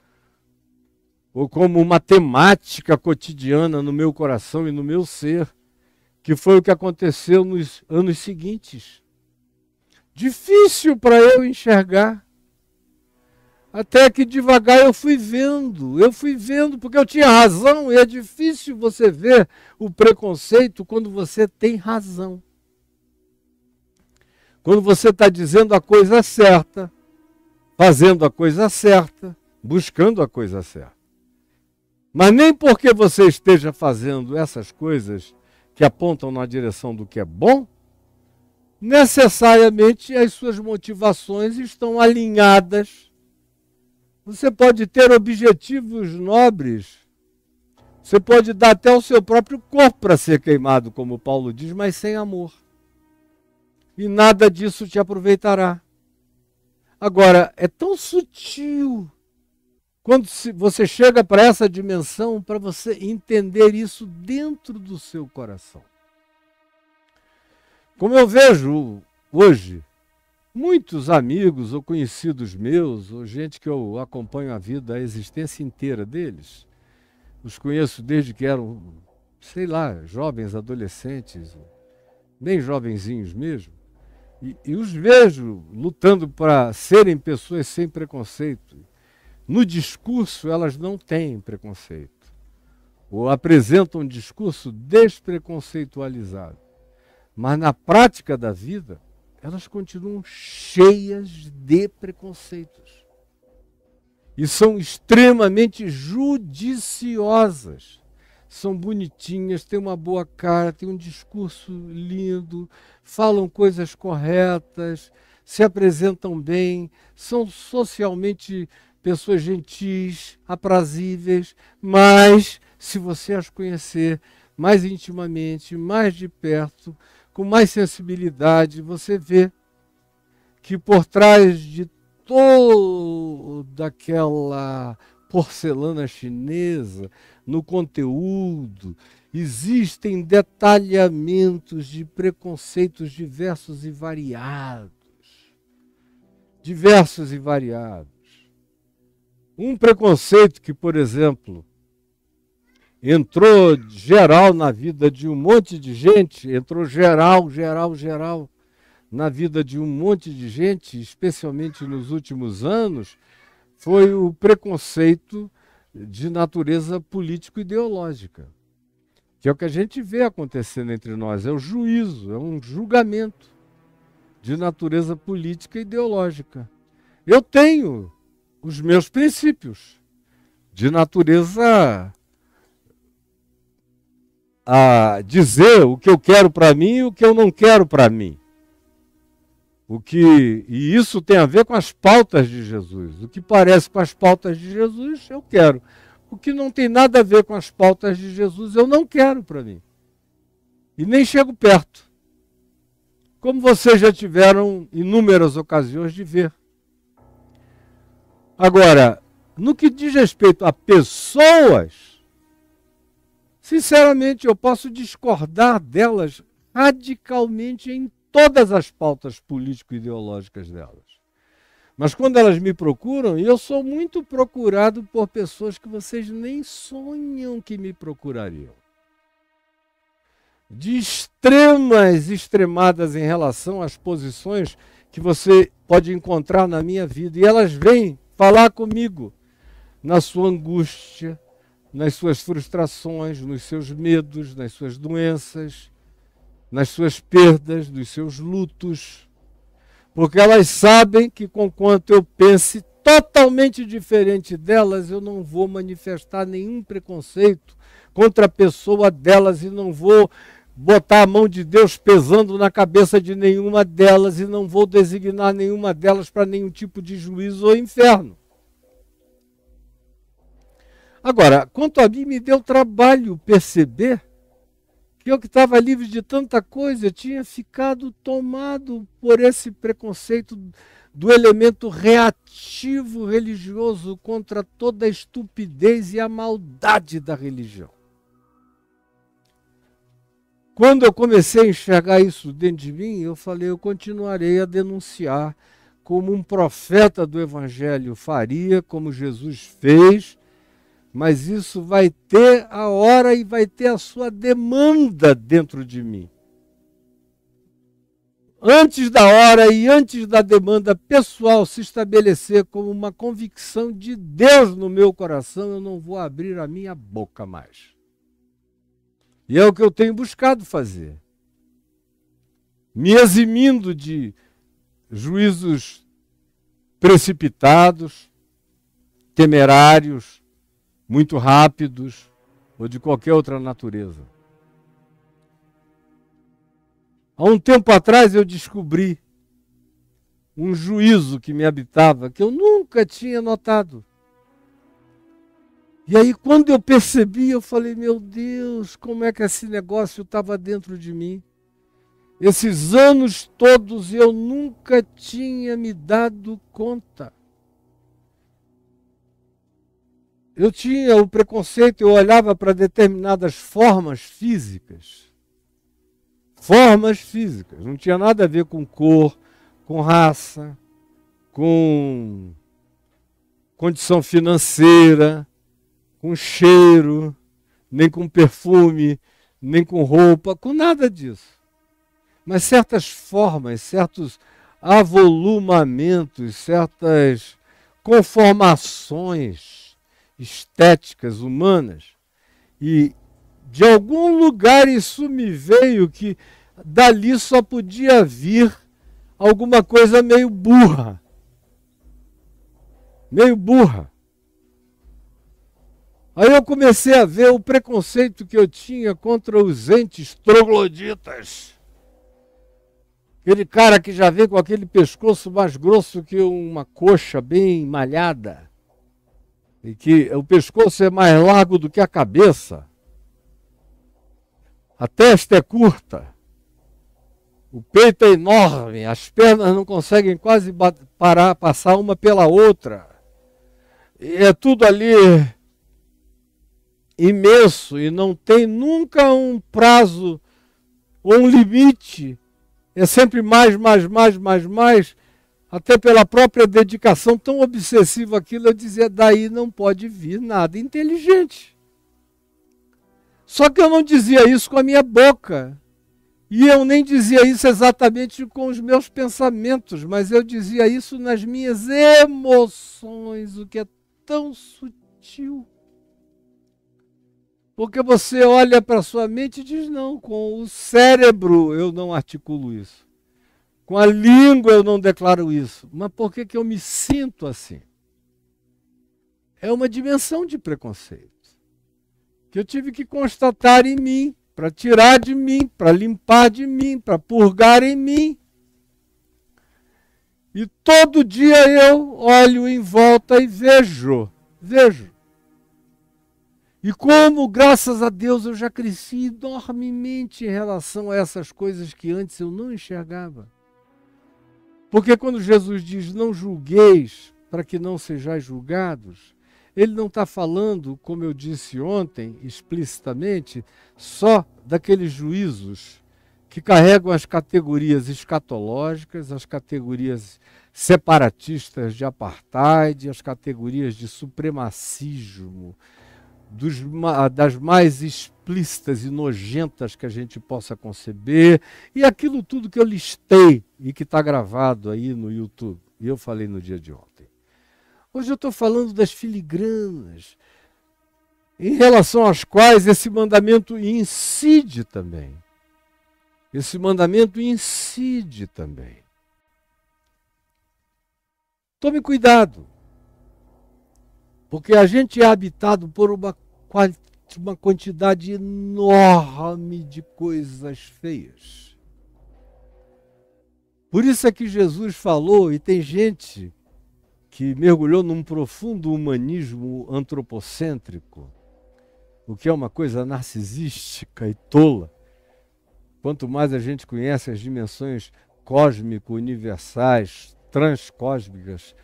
ou como uma temática cotidiana no meu coração e no meu ser, que foi o que aconteceu nos anos seguintes. Difícil para eu enxergar. Até que devagar eu fui vendo, porque eu tinha razão, e é difícil você ver o preconceito quando você tem razão. Quando você está dizendo a coisa certa, fazendo a coisa certa, buscando a coisa certa. Mas nem porque você esteja fazendo essas coisas que apontam na direção do que é bom, necessariamente as suas motivações estão alinhadas. Você pode ter objetivos nobres, você pode dar até o seu próprio corpo para ser queimado, como Paulo diz, mas sem amor. E nada disso te aproveitará. Agora, é tão sutil quando você chega para essa dimensão, para você entender isso dentro do seu coração. Como eu vejo hoje, muitos amigos ou conhecidos meus, ou gente que eu acompanho a vida, a existência inteira deles, os conheço desde que eram, sei lá, jovens, adolescentes, bem jovenzinhos mesmo, e os vejo lutando para serem pessoas sem preconceito. No discurso, elas não têm preconceito, ou apresentam um discurso despreconceitualizado. Mas na prática da vida, elas continuam cheias de preconceitos. E são extremamente judiciosas. São bonitinhas, têm uma boa cara, têm um discurso lindo, falam coisas corretas, se apresentam bem, são socialmente pessoas gentis, aprazíveis, mas se você as conhecer mais intimamente, mais de perto, com mais sensibilidade, você vê que por trás de toda aquela porcelana chinesa, no conteúdo. Existem detalhamentos de preconceitos diversos e variados. Diversos e variados. Um preconceito que, por exemplo, entrou geral na vida de um monte de gente, entrou geral na vida de um monte de gente, especialmente nos últimos anos, foi o preconceito de natureza político-ideológica, que é o que a gente vê acontecendo entre nós, é o juízo, é um julgamento de natureza política e ideológica. Eu tenho os meus princípios de natureza a dizer o que eu quero para mim e o que eu não quero para mim. E isso tem a ver com as pautas de Jesus. O que parece com as pautas de Jesus, eu quero. O que não tem nada a ver com as pautas de Jesus, eu não quero para mim. E nem chego perto. Como vocês já tiveram inúmeras ocasiões de ver. Agora, no que diz respeito a pessoas, sinceramente, eu posso discordar delas radicalmente em todas as pautas político-ideológicas delas. Mas quando elas me procuram, e eu sou muito procurado por pessoas que vocês nem sonham que me procurariam. De extremadas em relação às posições que você pode encontrar na minha vida. E elas vêm falar comigo na sua angústia, nas suas frustrações, nos seus medos, nas suas doenças, nas suas perdas, nos seus lutos, porque elas sabem que, conquanto eu pense totalmente diferente delas, eu não vou manifestar nenhum preconceito contra a pessoa delas e não vou botar a mão de Deus pesando na cabeça de nenhuma delas e não vou designar nenhuma delas para nenhum tipo de juízo ou inferno. Agora, quanto a mim, me deu trabalho perceber que eu que estava livre de tanta coisa, tinha ficado tomado por esse preconceito do elemento reativo religioso contra toda a estupidez e a maldade da religião. Quando eu comecei a enxergar isso dentro de mim, eu falei, eu continuarei a denunciar como um profeta do Evangelho faria, como Jesus fez, mas isso vai ter a hora e vai ter a sua demanda dentro de mim. Antes da hora e antes da demanda pessoal se estabelecer como uma convicção de Deus no meu coração, eu não vou abrir a minha boca mais. E é o que eu tenho buscado fazer. Me eximindo de juízos precipitados, temerários, muito rápidos ou de qualquer outra natureza. Há um tempo atrás eu descobri um juízo que me habitava que eu nunca tinha notado. E aí quando eu percebi, eu falei, meu Deus, como é que esse negócio estava dentro de mim? Esses anos todos eu nunca tinha me dado conta. Eu tinha o preconceito, eu olhava para determinadas formas físicas. Formas físicas. Não tinha nada a ver com cor, com raça, com condição financeira, com cheiro, nem com perfume, nem com roupa, com nada disso. Mas certas formas, certos avolumamentos, certas conformações estéticas humanas, e de algum lugar isso me veio que dali só podia vir alguma coisa meio burra. Meio burra. Aí eu comecei a ver o preconceito que eu tinha contra os entes trogloditas. Aquele cara que já vem com aquele pescoço mais grosso que uma coxa bem malhada. E que o pescoço é mais largo do que a cabeça. A testa é curta. O peito é enorme. As pernas não conseguem quase passar uma pela outra. é tudo ali imenso e não tem nunca um prazo ou um limite. É sempre mais, até pela própria dedicação tão obsessiva aquilo, eu dizia, daí não pode vir nada inteligente. Só que eu não dizia isso com a minha boca. E eu nem dizia isso exatamente com os meus pensamentos, mas eu dizia isso nas minhas emoções, o que é tão sutil. Porque você olha para a sua mente e diz, não, com o cérebro eu não articulo isso. Com a língua eu não declaro isso. Mas por que que eu me sinto assim? É uma dimensão de preconceito que eu tive que constatar em mim, para tirar de mim, para limpar de mim, para purgar em mim. E todo dia eu olho em volta e vejo. E como, graças a Deus, eu já cresci enormemente em relação a essas coisas que antes eu não enxergava. Porque quando Jesus diz, não julgueis para que não sejais julgados, ele não está falando, como eu disse ontem, explicitamente, só daqueles juízos que carregam as categorias escatológicas, as categorias separatistas de apartheid, as categorias de supremacismo, das mais explícitas e nojentas que a gente possa conceber, e aquilo tudo que eu listei e que está gravado aí no YouTube, e eu falei no dia de ontem. Hoje eu estou falando das filigranas, em relação às quais esse mandamento incide também. Esse mandamento incide também. Tome cuidado, porque a gente é habitado por uma quantidade enorme de coisas feias. Por isso é que Jesus falou, e tem gente que mergulhou num profundo humanismo antropocêntrico, o que é uma coisa narcisística e tola. Quanto mais a gente conhece as dimensões cósmico-universais, transcósmicas,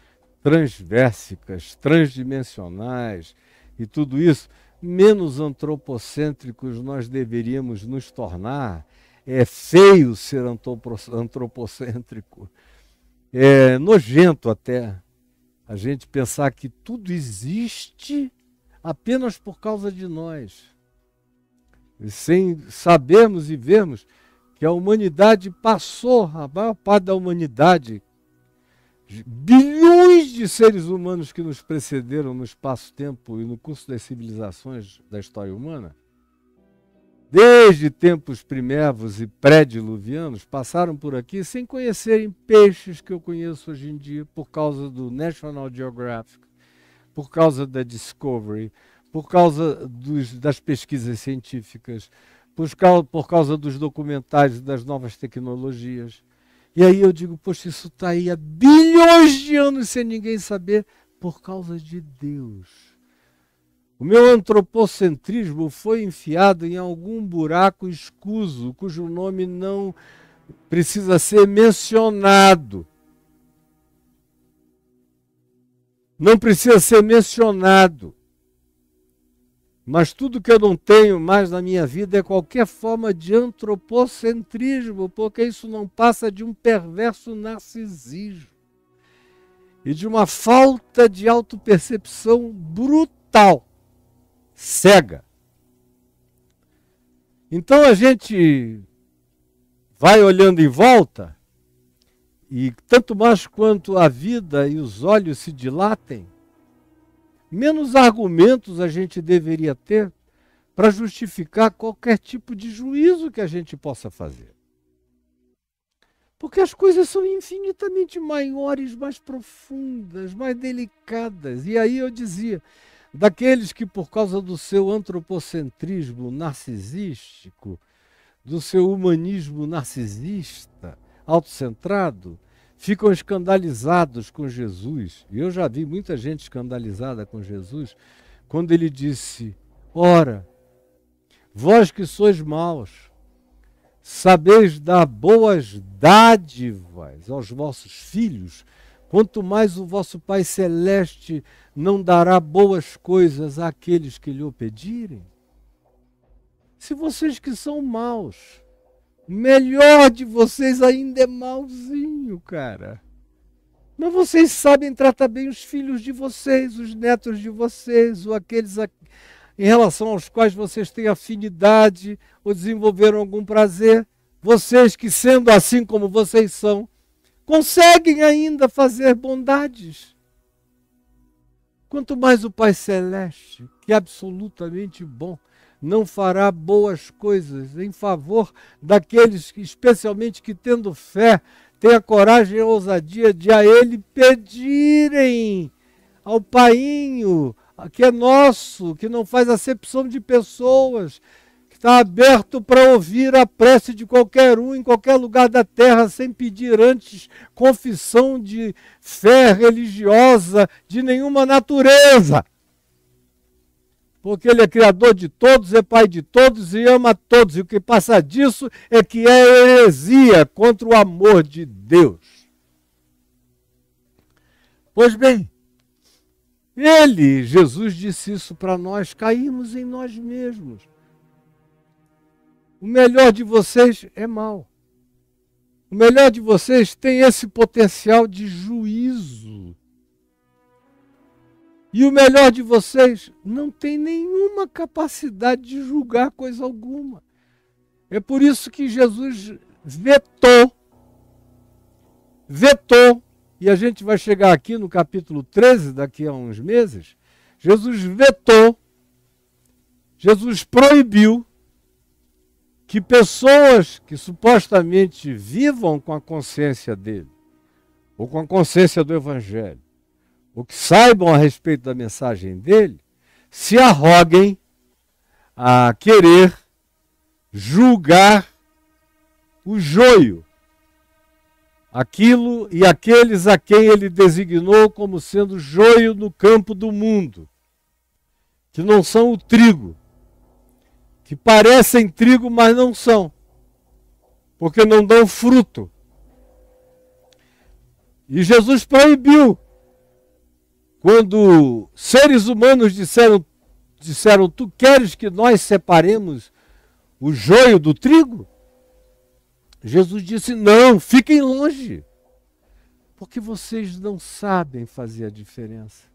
transversicas, transdimensionais e tudo isso, menos antropocêntricos nós deveríamos nos tornar. É feio ser antropocêntrico, é nojento até a gente pensar que tudo existe apenas por causa de nós, sem sabermos e vermos que a humanidade passou, a maior parte da humanidade, bilhões de seres humanos que nos precederam no espaço-tempo e no curso das civilizações da história humana, desde tempos primérvios e pré-diluvianos, passaram por aqui sem conhecerem peixes que eu conheço hoje em dia, por causa do National Geographic, por causa da Discovery, por causa das pesquisas científicas, por causa dos documentários das novas tecnologias. E aí eu digo, poxa, isso está aí há bilhões de anos sem ninguém saber, por causa de Deus. O meu antropocentrismo foi enfiado em algum buraco escuso, cujo nome não precisa ser mencionado. Não precisa ser mencionado. Mas tudo que eu não tenho mais na minha vida é qualquer forma de antropocentrismo, porque isso não passa de um perverso narcisismo e de uma falta de autopercepção brutal, cega. Então a gente vai olhando em volta e tanto mais quanto a vida e os olhos se dilatem, menos argumentos a gente deveria ter para justificar qualquer tipo de juízo que a gente possa fazer. Porque as coisas são infinitamente maiores, mais profundas, mais delicadas. E aí eu dizia, daqueles que por causa do seu antropocentrismo narcisístico, do seu humanismo narcisista, autocentrado, ficam escandalizados com Jesus. E eu já vi muita gente escandalizada com Jesus quando ele disse, ora, vós que sois maus, sabeis dar boas dádivas aos vossos filhos, quanto mais o vosso Pai Celeste não dará boas coisas àqueles que lhe o pedirem. Se vocês que são maus, melhor de vocês ainda é malzinho, cara. Mas vocês sabem tratar bem os filhos de vocês, os netos de vocês, ou aqueles em relação aos quais vocês têm afinidade ou desenvolveram algum prazer. Vocês que, sendo assim como vocês são, conseguem ainda fazer bondades. Quanto mais o Pai Celeste, que é absolutamente bom, não fará boas coisas em favor daqueles que, especialmente que tendo fé, têm a coragem e a ousadia de a Ele pedirem ao Painho, que é nosso, que não faz acepção de pessoas, que está aberto para ouvir a prece de qualquer um, em qualquer lugar da terra, sem pedir antes confissão de fé religiosa de nenhuma natureza. Porque Ele é Criador de todos, é Pai de todos e ama todos. E o que passa disso é que é heresia contra o amor de Deus. Pois bem, Jesus disse isso para nós, caímos em nós mesmos. O melhor de vocês é mau. O melhor de vocês tem esse potencial de juízo. E o melhor de vocês não tem nenhuma capacidade de julgar coisa alguma. É por isso que Jesus vetou, e a gente vai chegar aqui no capítulo 13, daqui a uns meses, Jesus vetou, Jesus proibiu que pessoas que supostamente vivam com a consciência dele, ou com a consciência do Evangelho, ou que saibam a respeito da mensagem dele, se arroguem a querer julgar o joio, aquilo e aqueles a quem ele designou como sendo joio no campo do mundo, que não são o trigo, que parecem trigo, mas não são, porque não dão fruto. E Jesus proibiu. Quando seres humanos disseram, tu queres que nós separemos o joio do trigo? Jesus disse, não, fiquem longe, porque vocês não sabem fazer a diferença.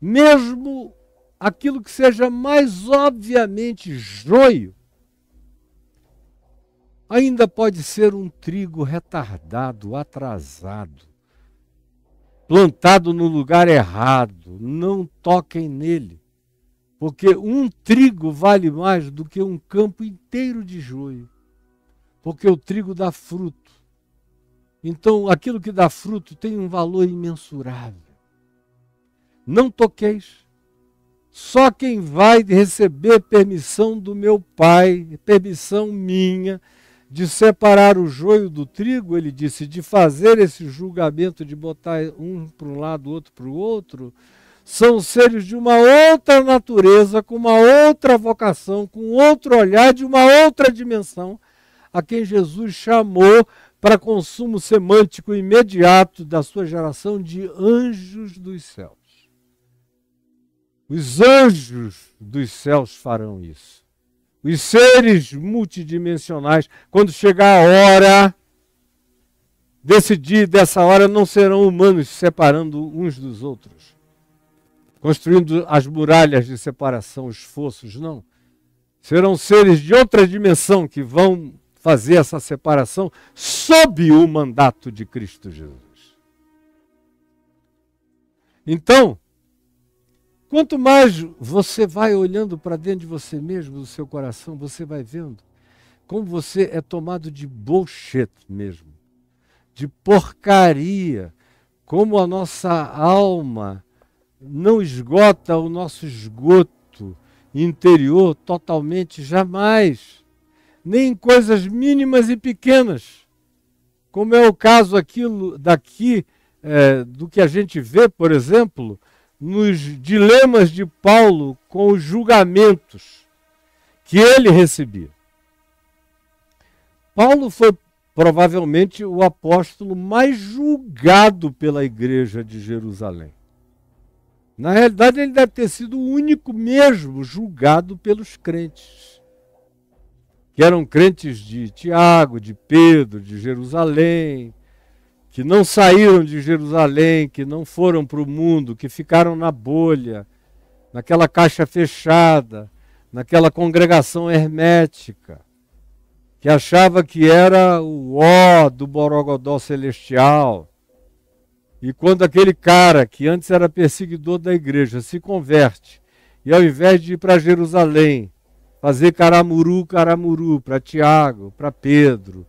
Mesmo aquilo que seja mais obviamente joio, ainda pode ser um trigo retardado, atrasado, plantado no lugar errado. Não toquem nele, porque um trigo vale mais do que um campo inteiro de joio, porque o trigo dá fruto. Então, aquilo que dá fruto tem um valor imensurável. Não toqueis. Só quem vai receber permissão do meu Pai, permissão minha, de separar o joio do trigo, ele disse, de fazer esse julgamento, de botar um para um lado, outro para o outro, são seres de uma outra natureza, com uma outra vocação, com outro olhar, de uma outra dimensão, a quem Jesus chamou para consumo semântico imediato da sua geração de anjos dos céus. Os anjos dos céus farão isso. Os seres multidimensionais, quando chegar a hora, desse dia, dessa hora, não serão humanos se separando uns dos outros, construindo as muralhas de separação, os fossos, não. Serão seres de outra dimensão que vão fazer essa separação sob o mandato de Cristo Jesus. Então, quanto mais você vai olhando para dentro de você mesmo, do seu coração, você vai vendo como você é tomado de bullshit mesmo, de porcaria, como a nossa alma não esgota o nosso esgoto interior totalmente, jamais, nem em coisas mínimas e pequenas, como é o caso daqui do que a gente vê, por exemplo, nos dilemas de Paulo com os julgamentos que ele recebia. Paulo foi provavelmente o apóstolo mais julgado pela igreja de Jerusalém. Na realidade, ele deve ter sido o único mesmo julgado pelos crentes, que eram crentes de Tiago, de Pedro, de Jerusalém, que não saíram de Jerusalém, que não foram para o mundo, que ficaram na bolha, naquela caixa fechada, naquela congregação hermética, que achava que era o ó do Borogodó celestial. E quando aquele cara, que antes era perseguidor da igreja, se converte, e ao invés de ir para Jerusalém, fazer caramuru para Tiago, para Pedro,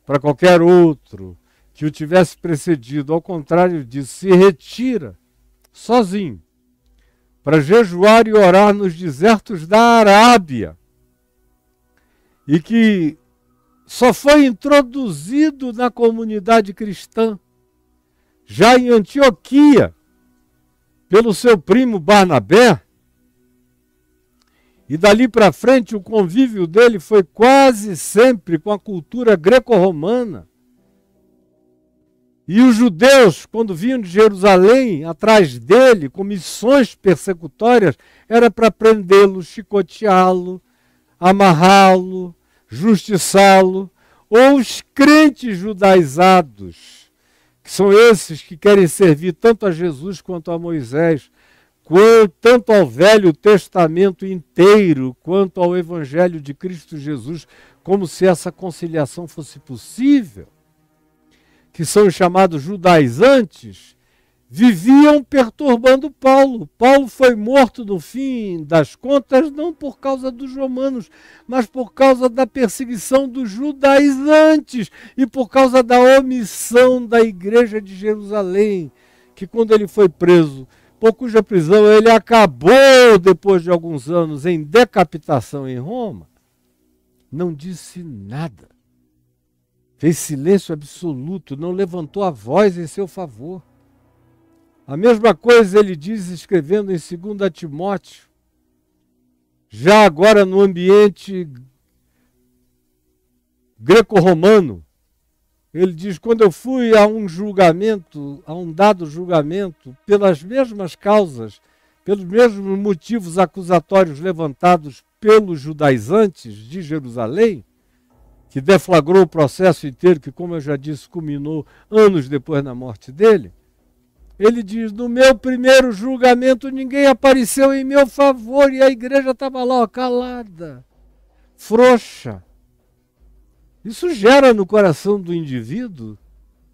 para qualquer outro que o tivesse precedido, ao contrário disso, se retira sozinho para jejuar e orar nos desertos da Arábia, e que só foi introduzido na comunidade cristã já em Antioquia pelo seu primo Barnabé, e dali para frente o convívio dele foi quase sempre com a cultura greco-romana. E os judeus, quando vinham de Jerusalém, atrás dele, com missões persecutórias, era para prendê-lo, chicoteá-lo, amarrá-lo, justiçá-lo. Ou os crentes judaizados, que são esses que querem servir tanto a Jesus quanto a Moisés, tanto ao Velho Testamento inteiro, quanto ao Evangelho de Cristo Jesus, como se essa conciliação fosse possível, que são os chamados judaizantes, viviam perturbando Paulo. Paulo foi morto no fim das contas, não por causa dos romanos, mas por causa da perseguição dos judaizantes e por causa da omissão da igreja de Jerusalém, que quando ele foi preso, por cuja prisão ele acabou, depois de alguns anos, em decapitação em Roma, não disse nada. Fez silêncio absoluto, não levantou a voz em seu favor. A mesma coisa ele diz escrevendo em 2 Timóteo, já agora no ambiente greco-romano. Ele diz, quando eu fui a um julgamento, a um dado julgamento, pelas mesmas causas, pelos mesmos motivos acusatórios levantados pelos judaizantes de Jerusalém, que deflagrou o processo inteiro, que, como eu já disse, culminou anos depois da morte dele, ele diz, no meu primeiro julgamento ninguém apareceu em meu favor, e a igreja estava lá, ó, calada, frouxa. Isso gera no coração do indivíduo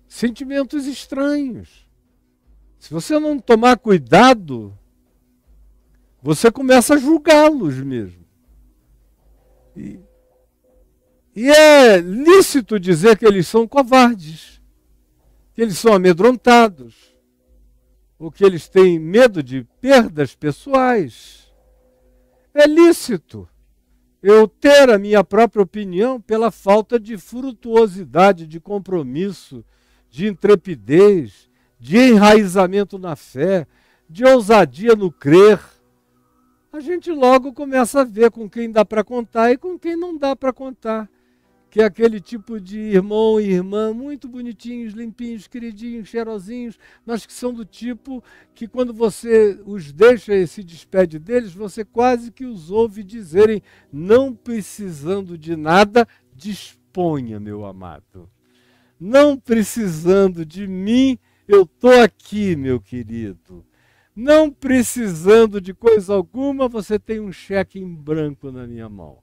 sentimentos estranhos. Se você não tomar cuidado, você começa a julgá-los mesmo. E é lícito dizer que eles são covardes, que eles são amedrontados, ou que eles têm medo de perdas pessoais. É lícito eu ter a minha própria opinião pela falta de frutuosidade, de compromisso, de intrepidez, de enraizamento na fé, de ousadia no crer. A gente logo começa a ver com quem dá para contar e com quem não dá para contar. Que é aquele tipo de irmão e irmã muito bonitinhos, limpinhos, queridinhos, cheirosinhos, mas que são do tipo que quando você os deixa e se despede deles, você quase que os ouve dizerem, não precisando de nada, disponha, meu amado. Não precisando de mim, eu estou aqui, meu querido. Não precisando de coisa alguma, você tem um cheque em branco na minha mão.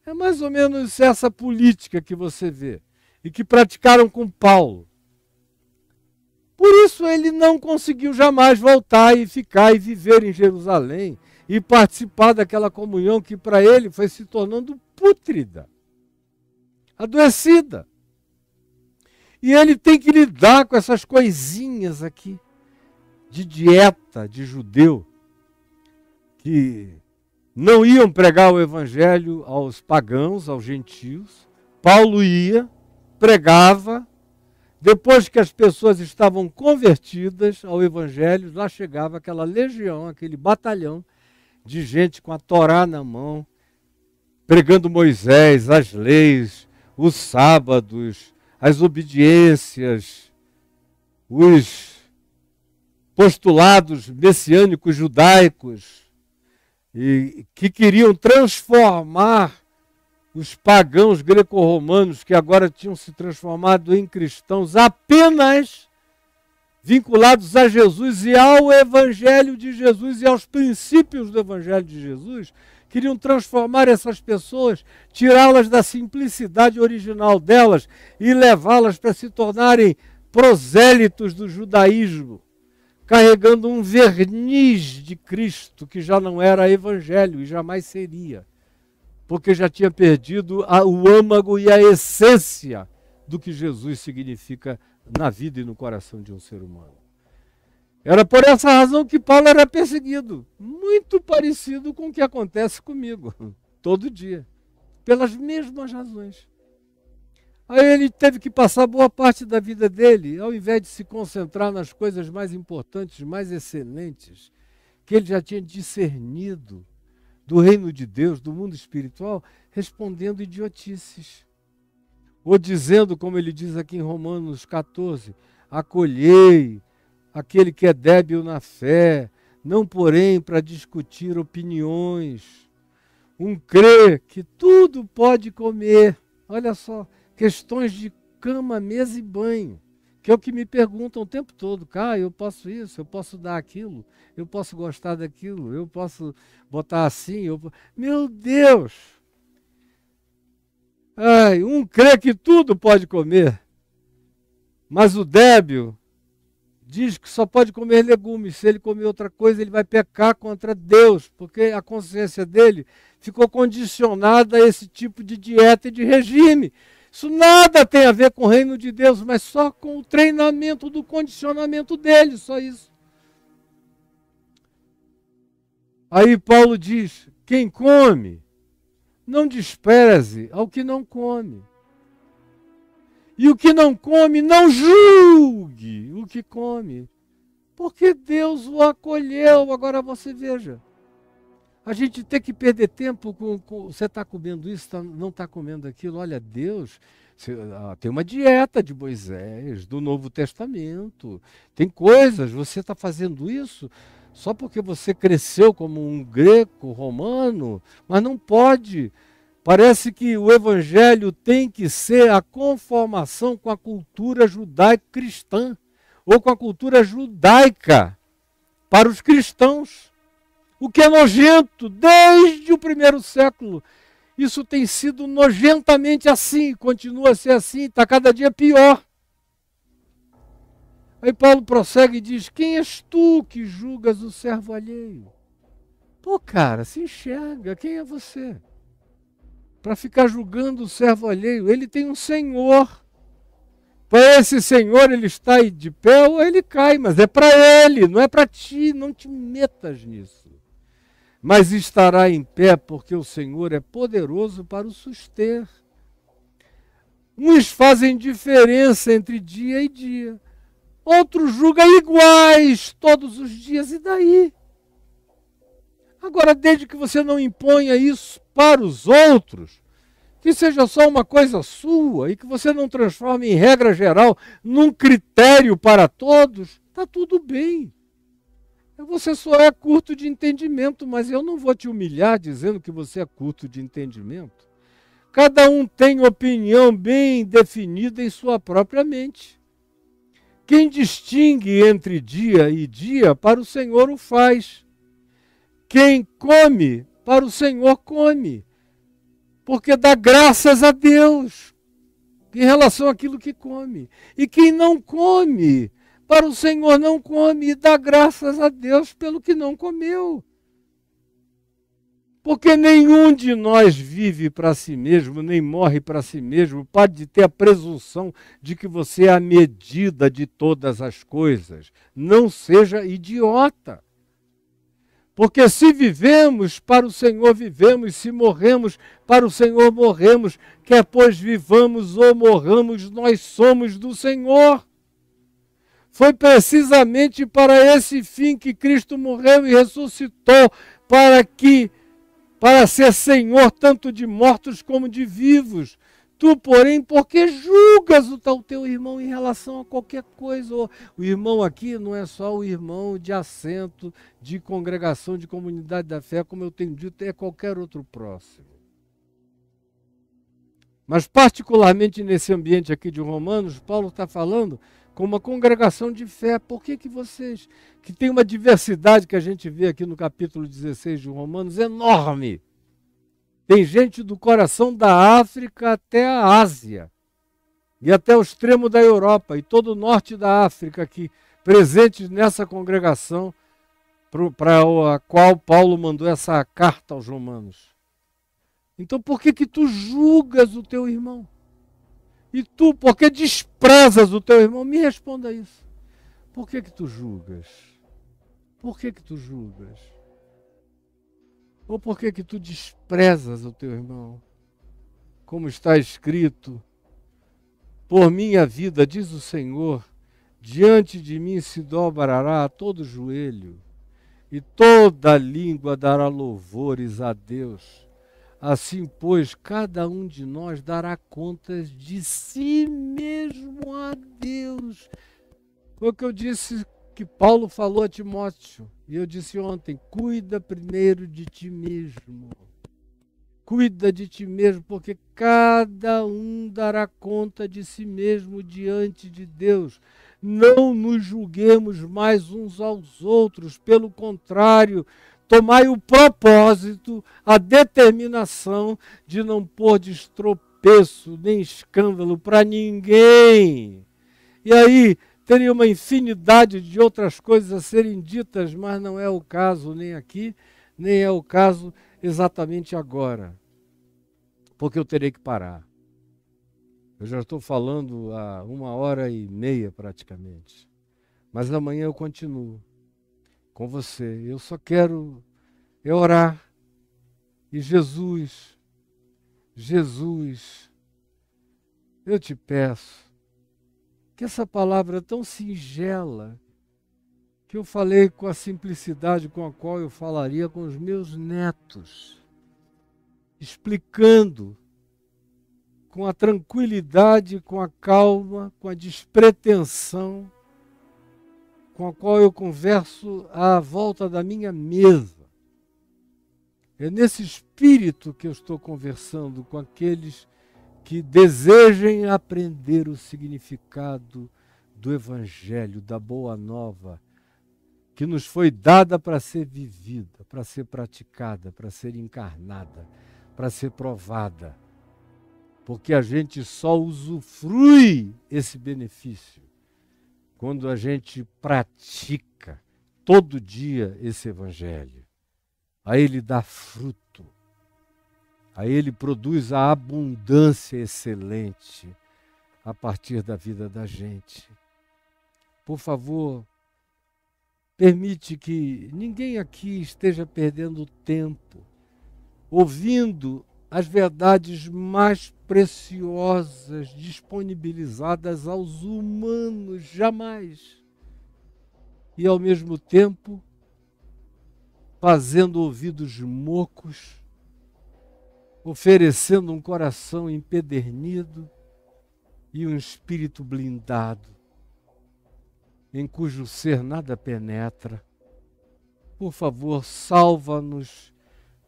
É mais ou menos essa política que você vê e que praticaram com Paulo. Por isso ele não conseguiu jamais voltar e ficar e viver em Jerusalém e participar daquela comunhão que para ele foi se tornando pútrida, adoecida. E ele tem que lidar com essas coisinhas aqui de dieta de judeu que não iam pregar o evangelho aos pagãos, aos gentios. Paulo ia, pregava. Depois que as pessoas estavam convertidas ao evangelho, lá chegava aquela legião, aquele batalhão de gente com a Torá na mão, pregando Moisés, as leis, os sábados, as obediências, os postulados messiânicos judaicos, e que queriam transformar os pagãos greco-romanos, que agora tinham se transformado em cristãos, apenas vinculados a Jesus e ao Evangelho de Jesus e aos princípios do Evangelho de Jesus, queriam transformar essas pessoas, tirá-las da simplicidade original delas e levá-las para se tornarem prosélitos do judaísmo, carregando um verniz de Cristo que já não era evangelho e jamais seria, porque já tinha perdido o âmago e a essência do que Jesus significa na vida e no coração de um ser humano. Era por essa razão que Paulo era perseguido, muito parecido com o que acontece comigo, todo dia, pelas mesmas razões. Aí ele teve que passar boa parte da vida dele, ao invés de se concentrar nas coisas mais importantes, mais excelentes, que ele já tinha discernido do reino de Deus, do mundo espiritual, respondendo idiotices. Ou dizendo, como ele diz aqui em Romanos 14, acolhei aquele que é débil na fé, não porém para discutir opiniões. Um crê que tudo pode comer. Olha só, questões de cama, mesa e banho, que é o que me perguntam o tempo todo. Eu posso isso, eu posso dar aquilo, eu posso gostar daquilo, eu posso botar assim. Meu Deus! Um crê que tudo pode comer, mas o débil diz que só pode comer legumes. Se ele comer outra coisa, ele vai pecar contra Deus, porque a consciência dele ficou condicionada a esse tipo de dieta e de regime. Isso nada tem a ver com o reino de Deus, mas só com o treinamento do condicionamento dele, só isso. Aí Paulo diz, quem come, não despreze ao que não come. E o que não come, não julgue o que come, porque Deus o acolheu. Agora você veja, a gente tem que perder tempo com você está comendo isso, não está comendo aquilo. Olha, Deus, tem uma dieta de Moisés, do Novo Testamento, tem coisas, você está fazendo isso só porque você cresceu como um greco romano, mas não pode. Parece que o evangelho tem que ser a conformação com a cultura judaico-cristã, ou com a cultura judaica para os cristãos. O que é nojento desde o primeiro século. Isso tem sido nojentamente assim, continua a ser assim, está cada dia pior. Aí Paulo prossegue e diz, quem és tu que julgas o servo alheio? Pô, cara, se enxerga, quem é você? Para ficar julgando o servo alheio, ele tem um senhor. Para esse senhor ele está aí de pé ou ele cai, mas é para ele, não é para ti, não te metas nisso. Mas estará em pé porque o Senhor é poderoso para o suster. Uns fazem diferença entre dia e dia, outros julgam iguais todos os dias, e daí? Agora, desde que você não imponha isso para os outros, que seja só uma coisa sua e que você não transforme em regra geral, num critério para todos, está tudo bem. Você só é curto de entendimento, mas eu não vou te humilhar dizendo que você é curto de entendimento. Cada um tem opinião bem definida em sua própria mente. Quem distingue entre dia e dia, para o Senhor o faz. Quem come, para o Senhor come, porque dá graças a Deus em relação àquilo que come. E quem não come, para o Senhor não come, e dá graças a Deus pelo que não comeu. Porque nenhum de nós vive para si mesmo, nem morre para si mesmo. Pode ter a presunção de que você é a medida de todas as coisas. Não seja idiota. Porque se vivemos, para o Senhor vivemos, se morremos, para o Senhor morremos, quer pois vivamos ou morramos, nós somos do Senhor. Foi precisamente para esse fim que Cristo morreu e ressuscitou, para ser Senhor tanto de mortos como de vivos, Tu, porém, porque julgas o teu irmão em relação a qualquer coisa. O irmão aqui não é só o irmão de assento, de congregação, de comunidade da fé, como eu tenho dito, é qualquer outro próximo. Mas particularmente nesse ambiente aqui de Romanos, Paulo está falando com uma congregação de fé. Por que vocês, que tem uma diversidade que a gente vê aqui no capítulo 16 de Romanos, enorme. Tem gente do coração da África até a Ásia, e até o extremo da Europa, e todo o norte da África aqui, presentes nessa congregação para a qual Paulo mandou essa carta aos romanos. Então por que tu julgas o teu irmão? E tu, por que desprezas o teu irmão? Me responda isso. Por que tu julgas? Por que tu julgas? Ou por que tu desprezas o teu irmão? Como está escrito, por minha vida, diz o Senhor, diante de mim se dobrará todo joelho, e toda língua dará louvores a Deus. Assim, pois, cada um de nós dará contas de si mesmo a Deus. Foi o que eu disse, que Paulo falou a Timóteo. E eu disse ontem, cuida primeiro de ti mesmo. Cuida de ti mesmo, porque cada um dará conta de si mesmo diante de Deus. Não nos julguemos mais uns aos outros, pelo contrário, tomai o propósito, a determinação de não pôr de tropeço nem escândalo para ninguém. E aí teria uma infinidade de outras coisas a serem ditas, mas não é o caso nem aqui, nem é o caso exatamente agora, porque eu terei que parar. Eu já estou falando há 1h30 praticamente, mas amanhã eu continuo com você. Eu só quero orar. E Jesus, eu te peço que essa palavra tão singela, que eu falei com a simplicidade com a qual eu falaria com os meus netos, explicando com a tranquilidade, com a calma, com a despretensão, com a qual eu converso à volta da minha mesa. É nesse espírito que eu estou conversando com aqueles que desejem aprender o significado do Evangelho, da Boa Nova, que nos foi dada para ser vivida, para ser praticada, para ser encarnada, para ser provada. Porque a gente só usufrui esse benefício quando a gente pratica todo dia esse Evangelho. Aí ele dá fruto, aí ele produz a abundância excelente a partir da vida da gente. Por favor, permite que ninguém aqui esteja perdendo tempo ouvindo as verdades mais preciosas disponibilizadas aos humanos, jamais. E ao mesmo tempo, fazendo ouvidos mocos, oferecendo um coração empedernido e um espírito blindado, em cujo ser nada penetra. Por favor, salva-nos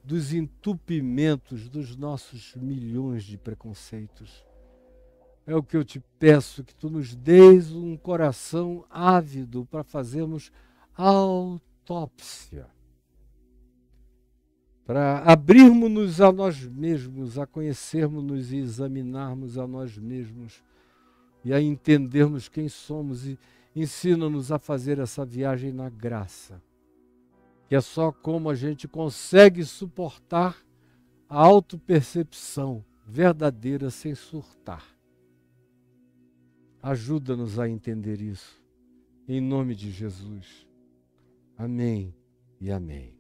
dos entupimentos dos nossos milhões de preconceitos. É o que eu te peço, que tu nos deis um coração ávido para fazermos autópsia, para abrirmos-nos a nós mesmos, a conhecermos-nos e examinarmos a nós mesmos e a entendermos quem somos, e ensina-nos a fazer essa viagem na graça, que é só como a gente consegue suportar a autopercepção verdadeira sem surtar. Ajuda-nos a entender isso, em nome de Jesus. Amém e amém.